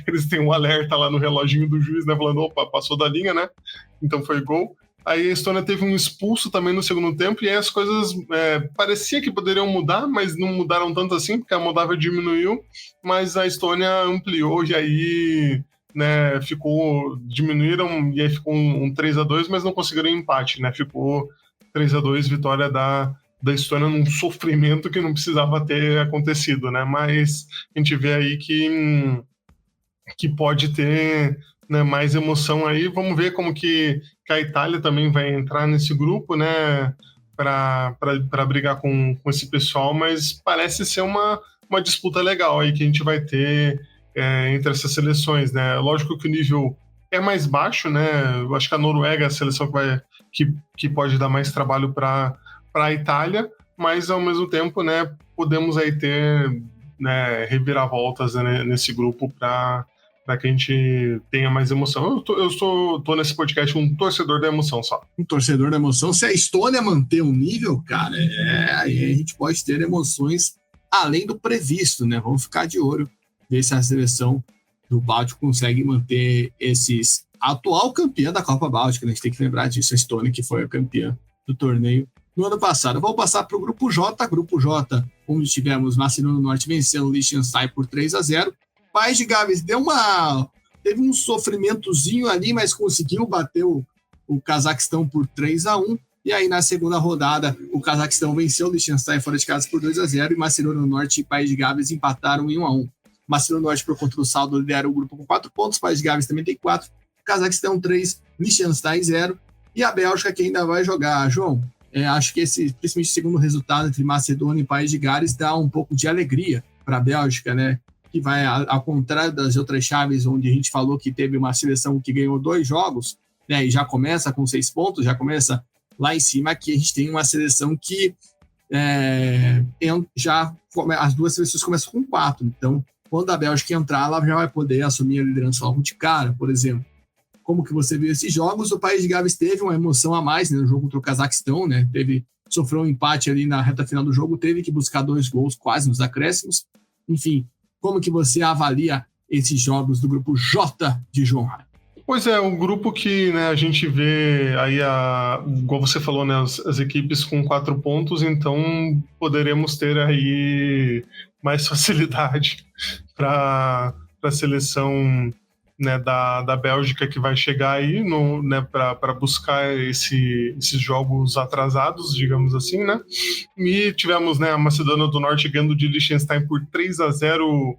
[SPEAKER 3] eles têm um alerta lá no reloginho do juiz, né, falando, opa, passou da linha, né, então foi gol. Aí a Estônia teve um expulso também no segundo tempo, e aí as coisas parecia que poderiam mudar, mas não mudaram tanto assim, porque a Moldávia diminuiu, mas a Estônia ampliou, e aí... né, diminuíram e aí ficou um 3-2, mas não conseguiram empate, né, ficou 3-2, vitória da Estônia num sofrimento que não precisava ter acontecido, né, mas a gente vê aí que pode ter, né, mais emoção aí. Vamos ver como que a Itália também vai entrar nesse grupo, né, para brigar com esse pessoal, mas parece ser uma disputa legal aí que a gente vai ter entre essas seleções, né? Lógico que o nível é mais baixo, né? Eu acho que a Noruega é a seleção que pode dar mais trabalho para a Itália, mas ao mesmo tempo, né, podemos aí ter, né, reviravoltas, né, nesse grupo para que a gente tenha mais emoção. Eu tô nesse podcast um torcedor da emoção só.
[SPEAKER 2] Um torcedor da emoção. Se a Estônia manter um nível, cara, aí a gente pode ter emoções além do previsto, né? Vamos ficar de olho, ver se a seleção do Báltico consegue manter esses... A atual campeã da Copa Báltica, né? A gente tem que lembrar disso, a Estônia, que foi a campeã do torneio no ano passado. Vamos passar para o Grupo J. Grupo J, onde tivemos Macedônia do Norte vencendo o Liechtenstein por 3-0. País de Gales teve um sofrimentozinho ali, mas conseguiu bater o Cazaquistão por 3-1. E aí, na segunda rodada, o Cazaquistão venceu o Liechtenstein fora de casa por 2-0 e Macedônia do Norte e País de Gales empataram em 1-1. Macedônia do Norte, por conta do saldo, lidera o grupo com 4 pontos, País de Gales também tem 4, Cazaquistão 3, Liechtenstein 0 e a Bélgica que ainda vai jogar. João, acho que principalmente o segundo resultado entre Macedônia e País de Gales dá um pouco de alegria para a Bélgica, né? Que vai, ao contrário das outras chaves, onde a gente falou que teve uma seleção que ganhou 2 jogos, né? E já começa com 6 pontos, já começa lá em cima. Aqui a gente tem uma seleção que as duas seleções começam com 4. Então, quando a Bélgica entrar, ela já vai poder assumir a liderança logo de cara, por exemplo. Como que você viu esses jogos? O País de Gales teve uma emoção a mais, né, no jogo contra o Cazaquistão, né? Sofreu um empate ali na reta final do jogo, teve que buscar 2 gols quase nos acréscimos. Enfim, como que você avalia esses jogos do grupo J de João Rai?
[SPEAKER 3] Pois é, um grupo que, né, a gente vê aí, igual você falou, né, as equipes com 4 pontos, então poderemos ter aí mais facilidade para a seleção, né, da Bélgica que vai chegar aí né, para buscar esses jogos atrasados, digamos assim, né? E tivemos, né, a Macedônia do Norte ganhando de Liechtenstein por 3-0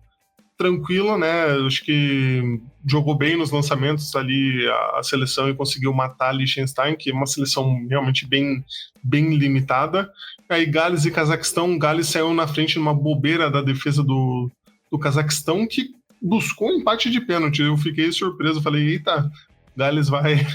[SPEAKER 3] tranquila, né? Acho que jogou bem nos lançamentos ali a seleção e conseguiu matar a Liechtenstein, que é uma seleção realmente bem limitada. Aí Gales e Cazaquistão, Gales saiu na frente numa bobeira da defesa do Cazaquistão, que buscou um empate de pênalti. Eu fiquei surpreso, falei, eita, Gales vai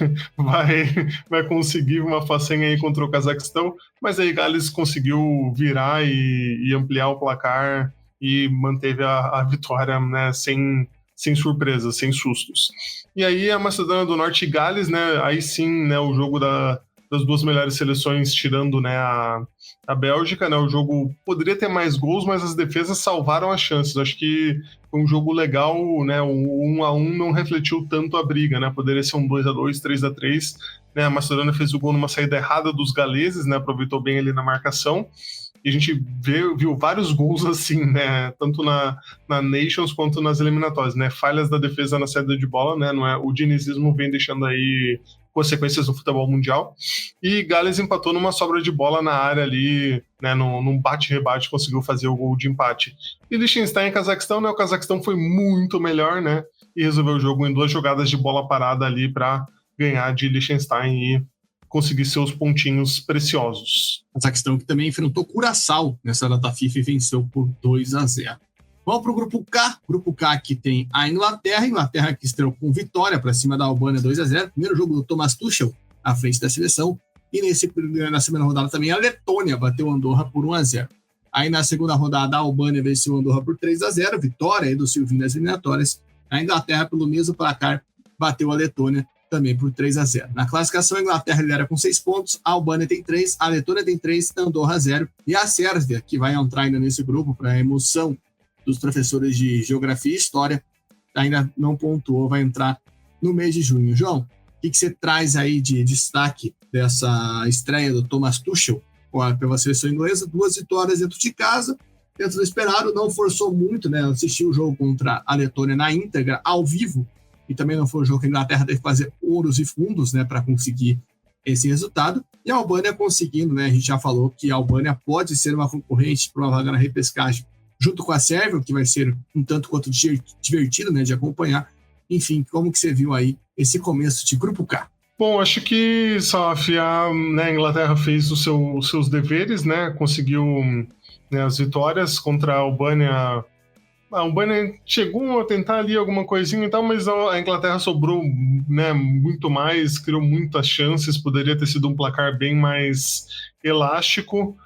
[SPEAKER 3] conseguir uma façanha aí contra o Cazaquistão, mas aí Gales conseguiu virar e ampliar o placar e manteve a vitória, né, sem surpresas, sem sustos. E aí a Macedônia do Norte e Gales, né, aí sim, né, o jogo das duas melhores seleções, tirando, né, a Bélgica, né, o jogo poderia ter mais gols, mas as defesas salvaram as chances. Acho que foi um jogo legal, né, o 1-1 não refletiu tanto a briga, né, poderia ser um 2-2, 3-3, né, a Macedônia fez o gol numa saída errada dos galeses, né, aproveitou bem ali na marcação. E a gente viu vários gols assim, né? Tanto na Nations quanto nas eliminatórias, né? Falhas da defesa na saída de bola, né? Não é, o dinizismo vem deixando aí consequências no futebol mundial. E Gales empatou numa sobra de bola na área ali, né? Num bate-rebate, conseguiu fazer o gol de empate. E Liechtenstein e Cazaquistão, né? O Cazaquistão foi muito melhor, né? E resolveu o jogo em 2 jogadas de bola parada ali para ganhar de Liechtenstein e conseguir seus pontinhos preciosos.
[SPEAKER 2] Cazaquistão que também enfrentou Curaçao nessa data FIFA e venceu por 2-0. Vamos para o grupo K que tem a Inglaterra que estreou com vitória para cima da Albânia 2-0, primeiro jogo do Thomas Tuchel à frente da seleção, e na segunda rodada também a Letônia bateu a Andorra por 1-0. Aí na segunda rodada a Albânia venceu a Andorra por 3-0, vitória aí do Silvinho nas eliminatórias. A Inglaterra, pelo mesmo placar, bateu a Letônia também por 3-0. Na classificação, a Inglaterra lidera com 6 pontos, a Albânia tem 3, a Letônia tem 3, a Andorra 0, e a Sérvia, que vai entrar ainda nesse grupo para a emoção dos professores de Geografia e História, ainda não pontuou, vai entrar no mês de junho. João, o que você traz aí de destaque dessa estreia do Thomas Tuchel pela seleção inglesa? 2 vitórias dentro de casa, dentro do esperado, não forçou muito, né? Assistiu o jogo contra a Letônia na íntegra, ao vivo, e também não foi um jogo que a Inglaterra teve que fazer ouros e fundos, né, para conseguir esse resultado. E a Albânia conseguindo, né, a gente já falou que a Albânia pode ser uma concorrente para uma vaga na repescagem, junto com a Sérvia, que vai ser um tanto quanto divertido, né, de acompanhar. Enfim, como que você viu aí esse começo de Grupo K?
[SPEAKER 3] Bom, acho que a Inglaterra fez os seus deveres, né, conseguiu, né, as vitórias contra a Albânia. A Albânia chegou a tentar ali alguma coisinha e tal, mas a Inglaterra sobrou, né, muito mais, criou muitas chances, poderia ter sido um placar bem mais elástico.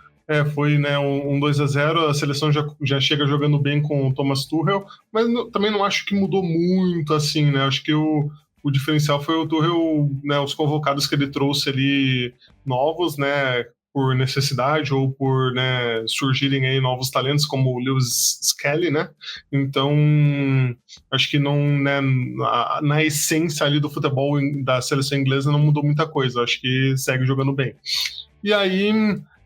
[SPEAKER 3] Foi, né, um 2-0, a seleção já chega jogando bem com o Thomas Tuchel, mas também não acho que mudou muito assim, né? Acho que o diferencial foi o Tuchel, né, os convocados que ele trouxe ali novos, né, por necessidade ou por, né, surgirem aí novos talentos como o Lewis Skelly, né? Então, acho que não, né, na essência ali do futebol da seleção inglesa não mudou muita coisa. Acho que segue jogando bem. E aí,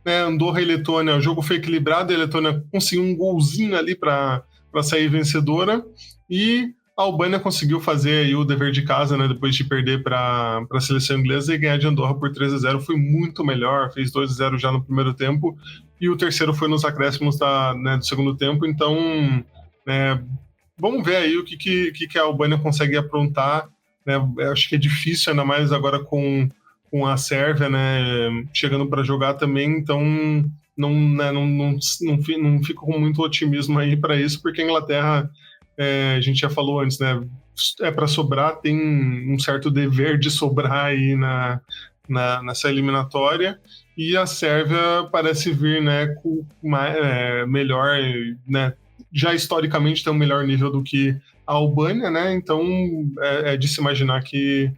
[SPEAKER 3] né, Andorra e Letônia, o jogo foi equilibrado, e a Letônia conseguiu um golzinho ali para sair vencedora. E a Albânia conseguiu fazer aí o dever de casa, né, depois de perder para a seleção inglesa e ganhar de Andorra por 3-0. Foi muito melhor, fez 2-0 já no primeiro tempo, e o terceiro foi nos acréscimos do segundo tempo. Então, vamos ver aí o que a Albânia consegue aprontar. Né? Acho que é difícil, ainda mais agora com a Sérvia, né, chegando para jogar também. Então, não fico com muito otimismo aí para isso, porque a Inglaterra, a gente já falou antes, né, é para sobrar, tem um certo dever de sobrar aí nessa eliminatória, e a Sérvia parece vir, né, com melhor, né, já historicamente tem um melhor nível do que a Albânia, né, então é de se imaginar que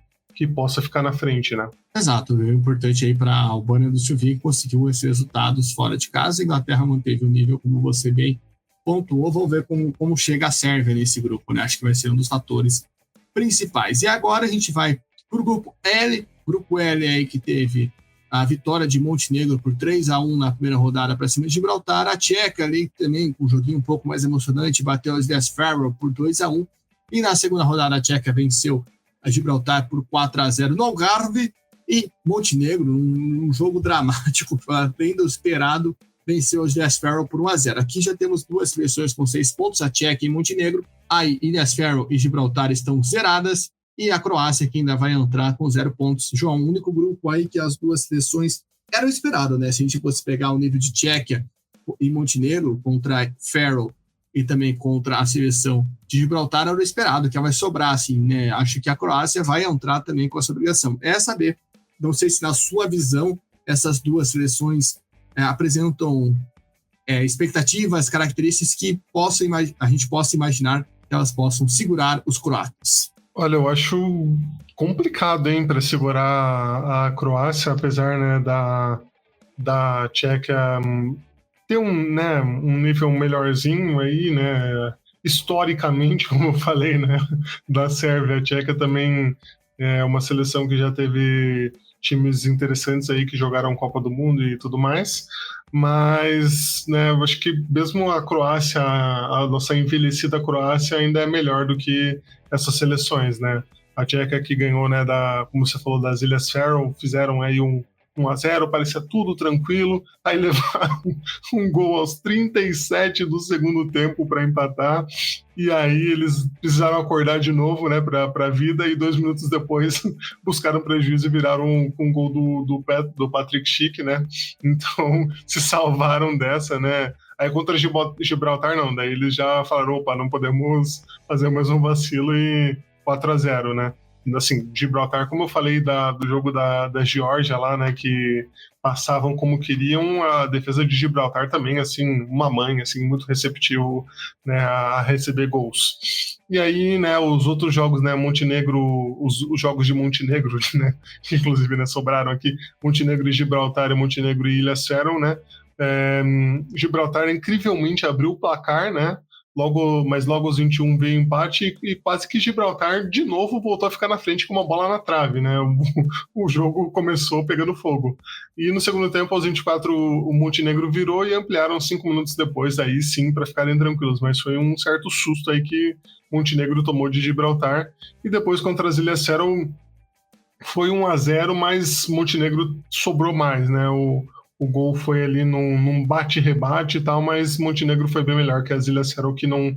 [SPEAKER 3] possa ficar na frente, né.
[SPEAKER 2] Exato, é importante aí para a Albânia do Silvinho que conseguiu esses resultados fora de casa. A Inglaterra manteve o nível, como você bem pontuou. Vamos ver como chega a Sérvia nesse grupo, né? Acho que vai ser um dos fatores principais. E agora a gente vai para o grupo L. Grupo L aí que teve a vitória de Montenegro por 3-1 na primeira rodada para cima de Gibraltar. A Tcheca ali também com um joguinho um pouco mais emocionante, bateu as Ilhas Faroe por 2-1. E na segunda rodada a Tcheca venceu a Gibraltar por 4-0 no Algarve. E Montenegro, num jogo dramático, além do esperado, venceu os Ilhas Faroe por 1-0. Aqui já temos duas seleções com 6 pontos, a Tcheca e Montenegro. Aí Ilhas Faroe e Gibraltar estão zeradas, e a Croácia que ainda vai entrar com 0 pontos. João, o único grupo aí que as duas seleções eram esperado, né? Se a gente fosse pegar o nível de Tchequia e Montenegro contra Faroe e também contra a seleção de Gibraltar, era o esperado, que ela vai sobrar, assim, né? Acho que a Croácia vai entrar também com essa obrigação. É saber, não sei se na sua visão essas duas seleções apresentam expectativas, características que a gente possa imaginar que elas possam segurar os croatas.
[SPEAKER 3] Olha, eu acho complicado, hein, para segurar a Croácia, apesar, né, da Tchequia ter um nível melhorzinho aí, né, historicamente, como eu falei, né, da Sérvia. A Tchequia também é uma seleção que já teve times interessantes aí que jogaram Copa do Mundo e tudo mais, mas, né, eu acho que mesmo a Croácia, a nossa envelhecida Croácia ainda é melhor do que essas seleções, né. A Tchequia que ganhou, né, como você falou, das Ilhas Faroe, fizeram aí 1-0, parecia tudo tranquilo, aí levaram um gol aos 37 do segundo tempo para empatar, e aí eles precisaram acordar de novo, né, para a vida, e 2 minutos depois buscaram prejuízo e viraram com um gol do Patrick Schick, né, então se salvaram dessa, né. Aí contra Gibraltar não, daí eles já falaram, opa, não podemos fazer mais um vacilo, e 4-0, né. Assim, Gibraltar, como eu falei do jogo da Geórgia lá, né, que passavam como queriam, a defesa de Gibraltar também, assim, uma mãe, assim, muito receptivo, né, a receber gols. E aí, né, os outros jogos, né, Montenegro, os jogos de Montenegro, né, que inclusive, né, sobraram aqui, Montenegro e Gibraltar e Montenegro e Ilhas Faroe, né, Gibraltar incrivelmente abriu o placar, né, mas logo aos 21 veio empate e quase que Gibraltar de novo voltou a ficar na frente com uma bola na trave, né? O jogo começou pegando fogo. E no segundo tempo, aos 24, o Montenegro virou e ampliaram 5 minutos depois, aí sim, para ficarem tranquilos. Mas foi um certo susto aí que Montenegro tomou de Gibraltar. E depois, contra as Ilhas Faroe, foi 1-0, mas Montenegro sobrou mais, né? O gol foi ali num bate-rebate e tal, mas Montenegro foi bem melhor que as Ilhas Faroe, que não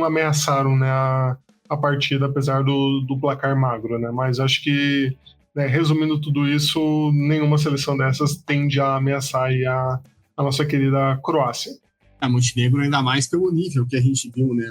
[SPEAKER 3] ameaçaram, né, a partida, apesar do placar magro, né? Mas acho que, né, resumindo tudo isso, nenhuma seleção dessas tende a ameaçar aí a nossa querida Croácia.
[SPEAKER 2] A Montenegro ainda mais pelo nível que a gente viu, né,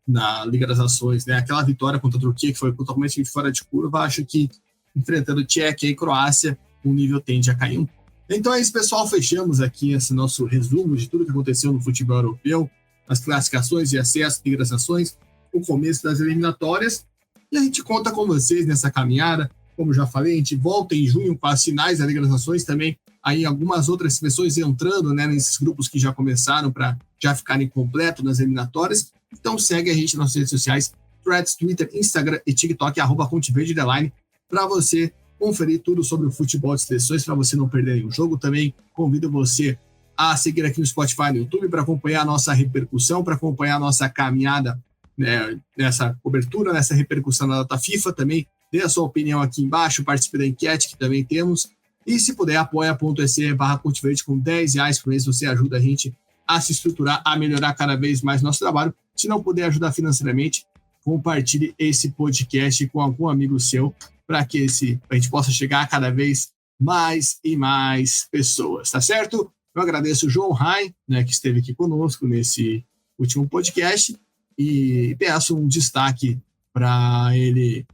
[SPEAKER 2] na Liga das Nações, né? Aquela vitória contra a Turquia, que foi totalmente fora de curva, acho que enfrentando Tchequia e Croácia, o nível tende a cair um pouco. Então é isso, pessoal. Fechamos aqui esse nosso resumo de tudo que aconteceu no futebol europeu, as classificações e acesso, Liga das Nações, o começo das eliminatórias. E a gente conta com vocês nessa caminhada. Como já falei, a gente volta em junho com as finais da Liga das Nações também. Aí algumas outras seleções entrando, né, nesses grupos que já começaram para já ficarem completos nas eliminatórias. Então segue a gente nas nossas redes sociais, Threads, Twitter, Instagram e TikTok, @ConteVerde_, para você conferir tudo sobre o futebol de seleções, para você não perder nenhum jogo. Também convido você a seguir aqui no Spotify e no YouTube para acompanhar a nossa repercussão, para acompanhar a nossa caminhada né, nessa cobertura, nessa repercussão da data FIFA. Também dê a sua opinião aqui embaixo, participe da enquete que também temos. E se puder, apoia.se/ConteVerde com R$10 por mês. Você ajuda a gente a se estruturar, a melhorar cada vez mais nosso trabalho. Se não puder ajudar financeiramente, compartilhe esse podcast com algum amigo seu para que a gente possa chegar a cada vez mais e mais pessoas, tá certo? Eu agradeço o João Rai, né, que esteve aqui conosco nesse último podcast, e peço um destaque para ele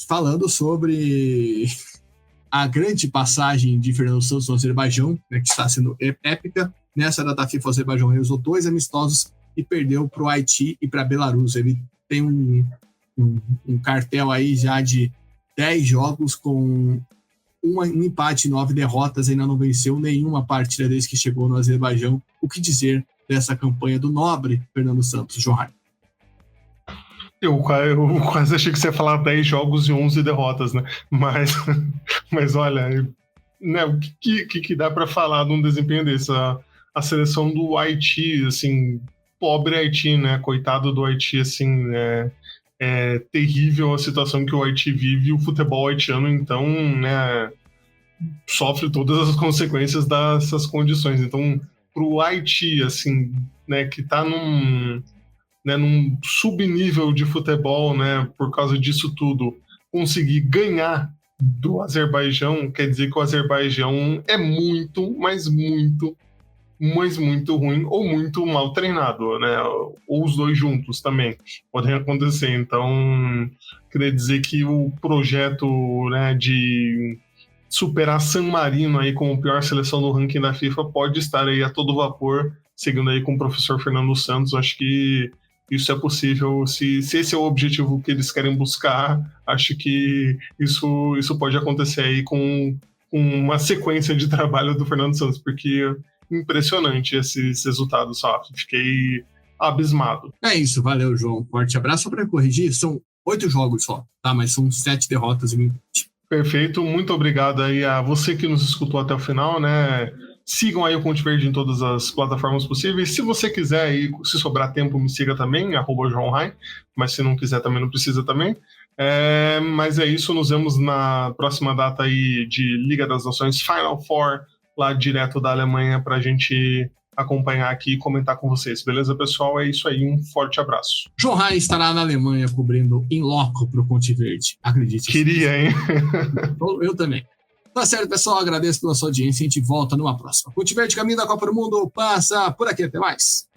[SPEAKER 2] falando sobre a grande passagem de Fernando Santos no Azerbaijão, né, que está sendo épica. Nessa data FIFA, o Azerbaijão realizou 2 amistosos e perdeu para o Haiti e para a Belarus. Ele tem um cartel aí já de 10 jogos com um empate e 9 derrotas, ainda não venceu nenhuma partida desde que chegou no Azerbaijão. O que dizer dessa campanha do nobre Fernando Santos, João?
[SPEAKER 3] Eu quase achei que você ia falar 10 jogos e 11 derrotas, né? Mas olha, né, o que dá para falar de um desempenho desse? A seleção do Haiti, assim, pobre Haiti, né? Coitado do Haiti, assim, é terrível a situação que o Haiti vive, e o futebol haitiano, então, né, sofre todas as consequências dessas condições. Então, pro Haiti, assim, né, que tá num subnível de futebol, né, por causa disso tudo, conseguir ganhar do Azerbaijão, quer dizer que o Azerbaijão é muito, mas muito ruim ou muito mal treinado, né? Ou os dois juntos também podem acontecer. Então, queria dizer que o projeto, né, de superar San Marino aí como pior seleção do ranking da FIFA pode estar aí a todo vapor, seguindo aí com o professor Fernando Santos. Acho que isso é possível. Se esse é o objetivo que eles querem buscar, acho que isso pode acontecer aí com uma sequência de trabalho do Fernando Santos, porque impressionante esses resultados, só fiquei abismado.
[SPEAKER 2] É isso, valeu, João. Forte abraço. Só para corrigir, são 8 jogos só, tá? Mas são 7 derrotas e 20.
[SPEAKER 3] Perfeito, muito obrigado aí a você que nos escutou até o final, né? Sigam aí o ConteVerde em todas as plataformas possíveis. Se você quiser aí, se sobrar tempo, me siga também, @JoãoRai, mas se não quiser também não precisa também. Mas é isso, nos vemos na próxima data aí de Liga das Nações Final Four, lá direto da Alemanha, para a gente acompanhar aqui e comentar com vocês. Beleza, pessoal? É isso aí, um forte abraço.
[SPEAKER 2] João Rai estará na Alemanha cobrindo em loco para o ConteVerde. Acredite.
[SPEAKER 3] Queria, hein?
[SPEAKER 2] Eu também. Tá certo, pessoal. Agradeço pela sua audiência. A gente volta numa próxima. ConteVerde, caminho da Copa do Mundo, passa por aqui. Até mais.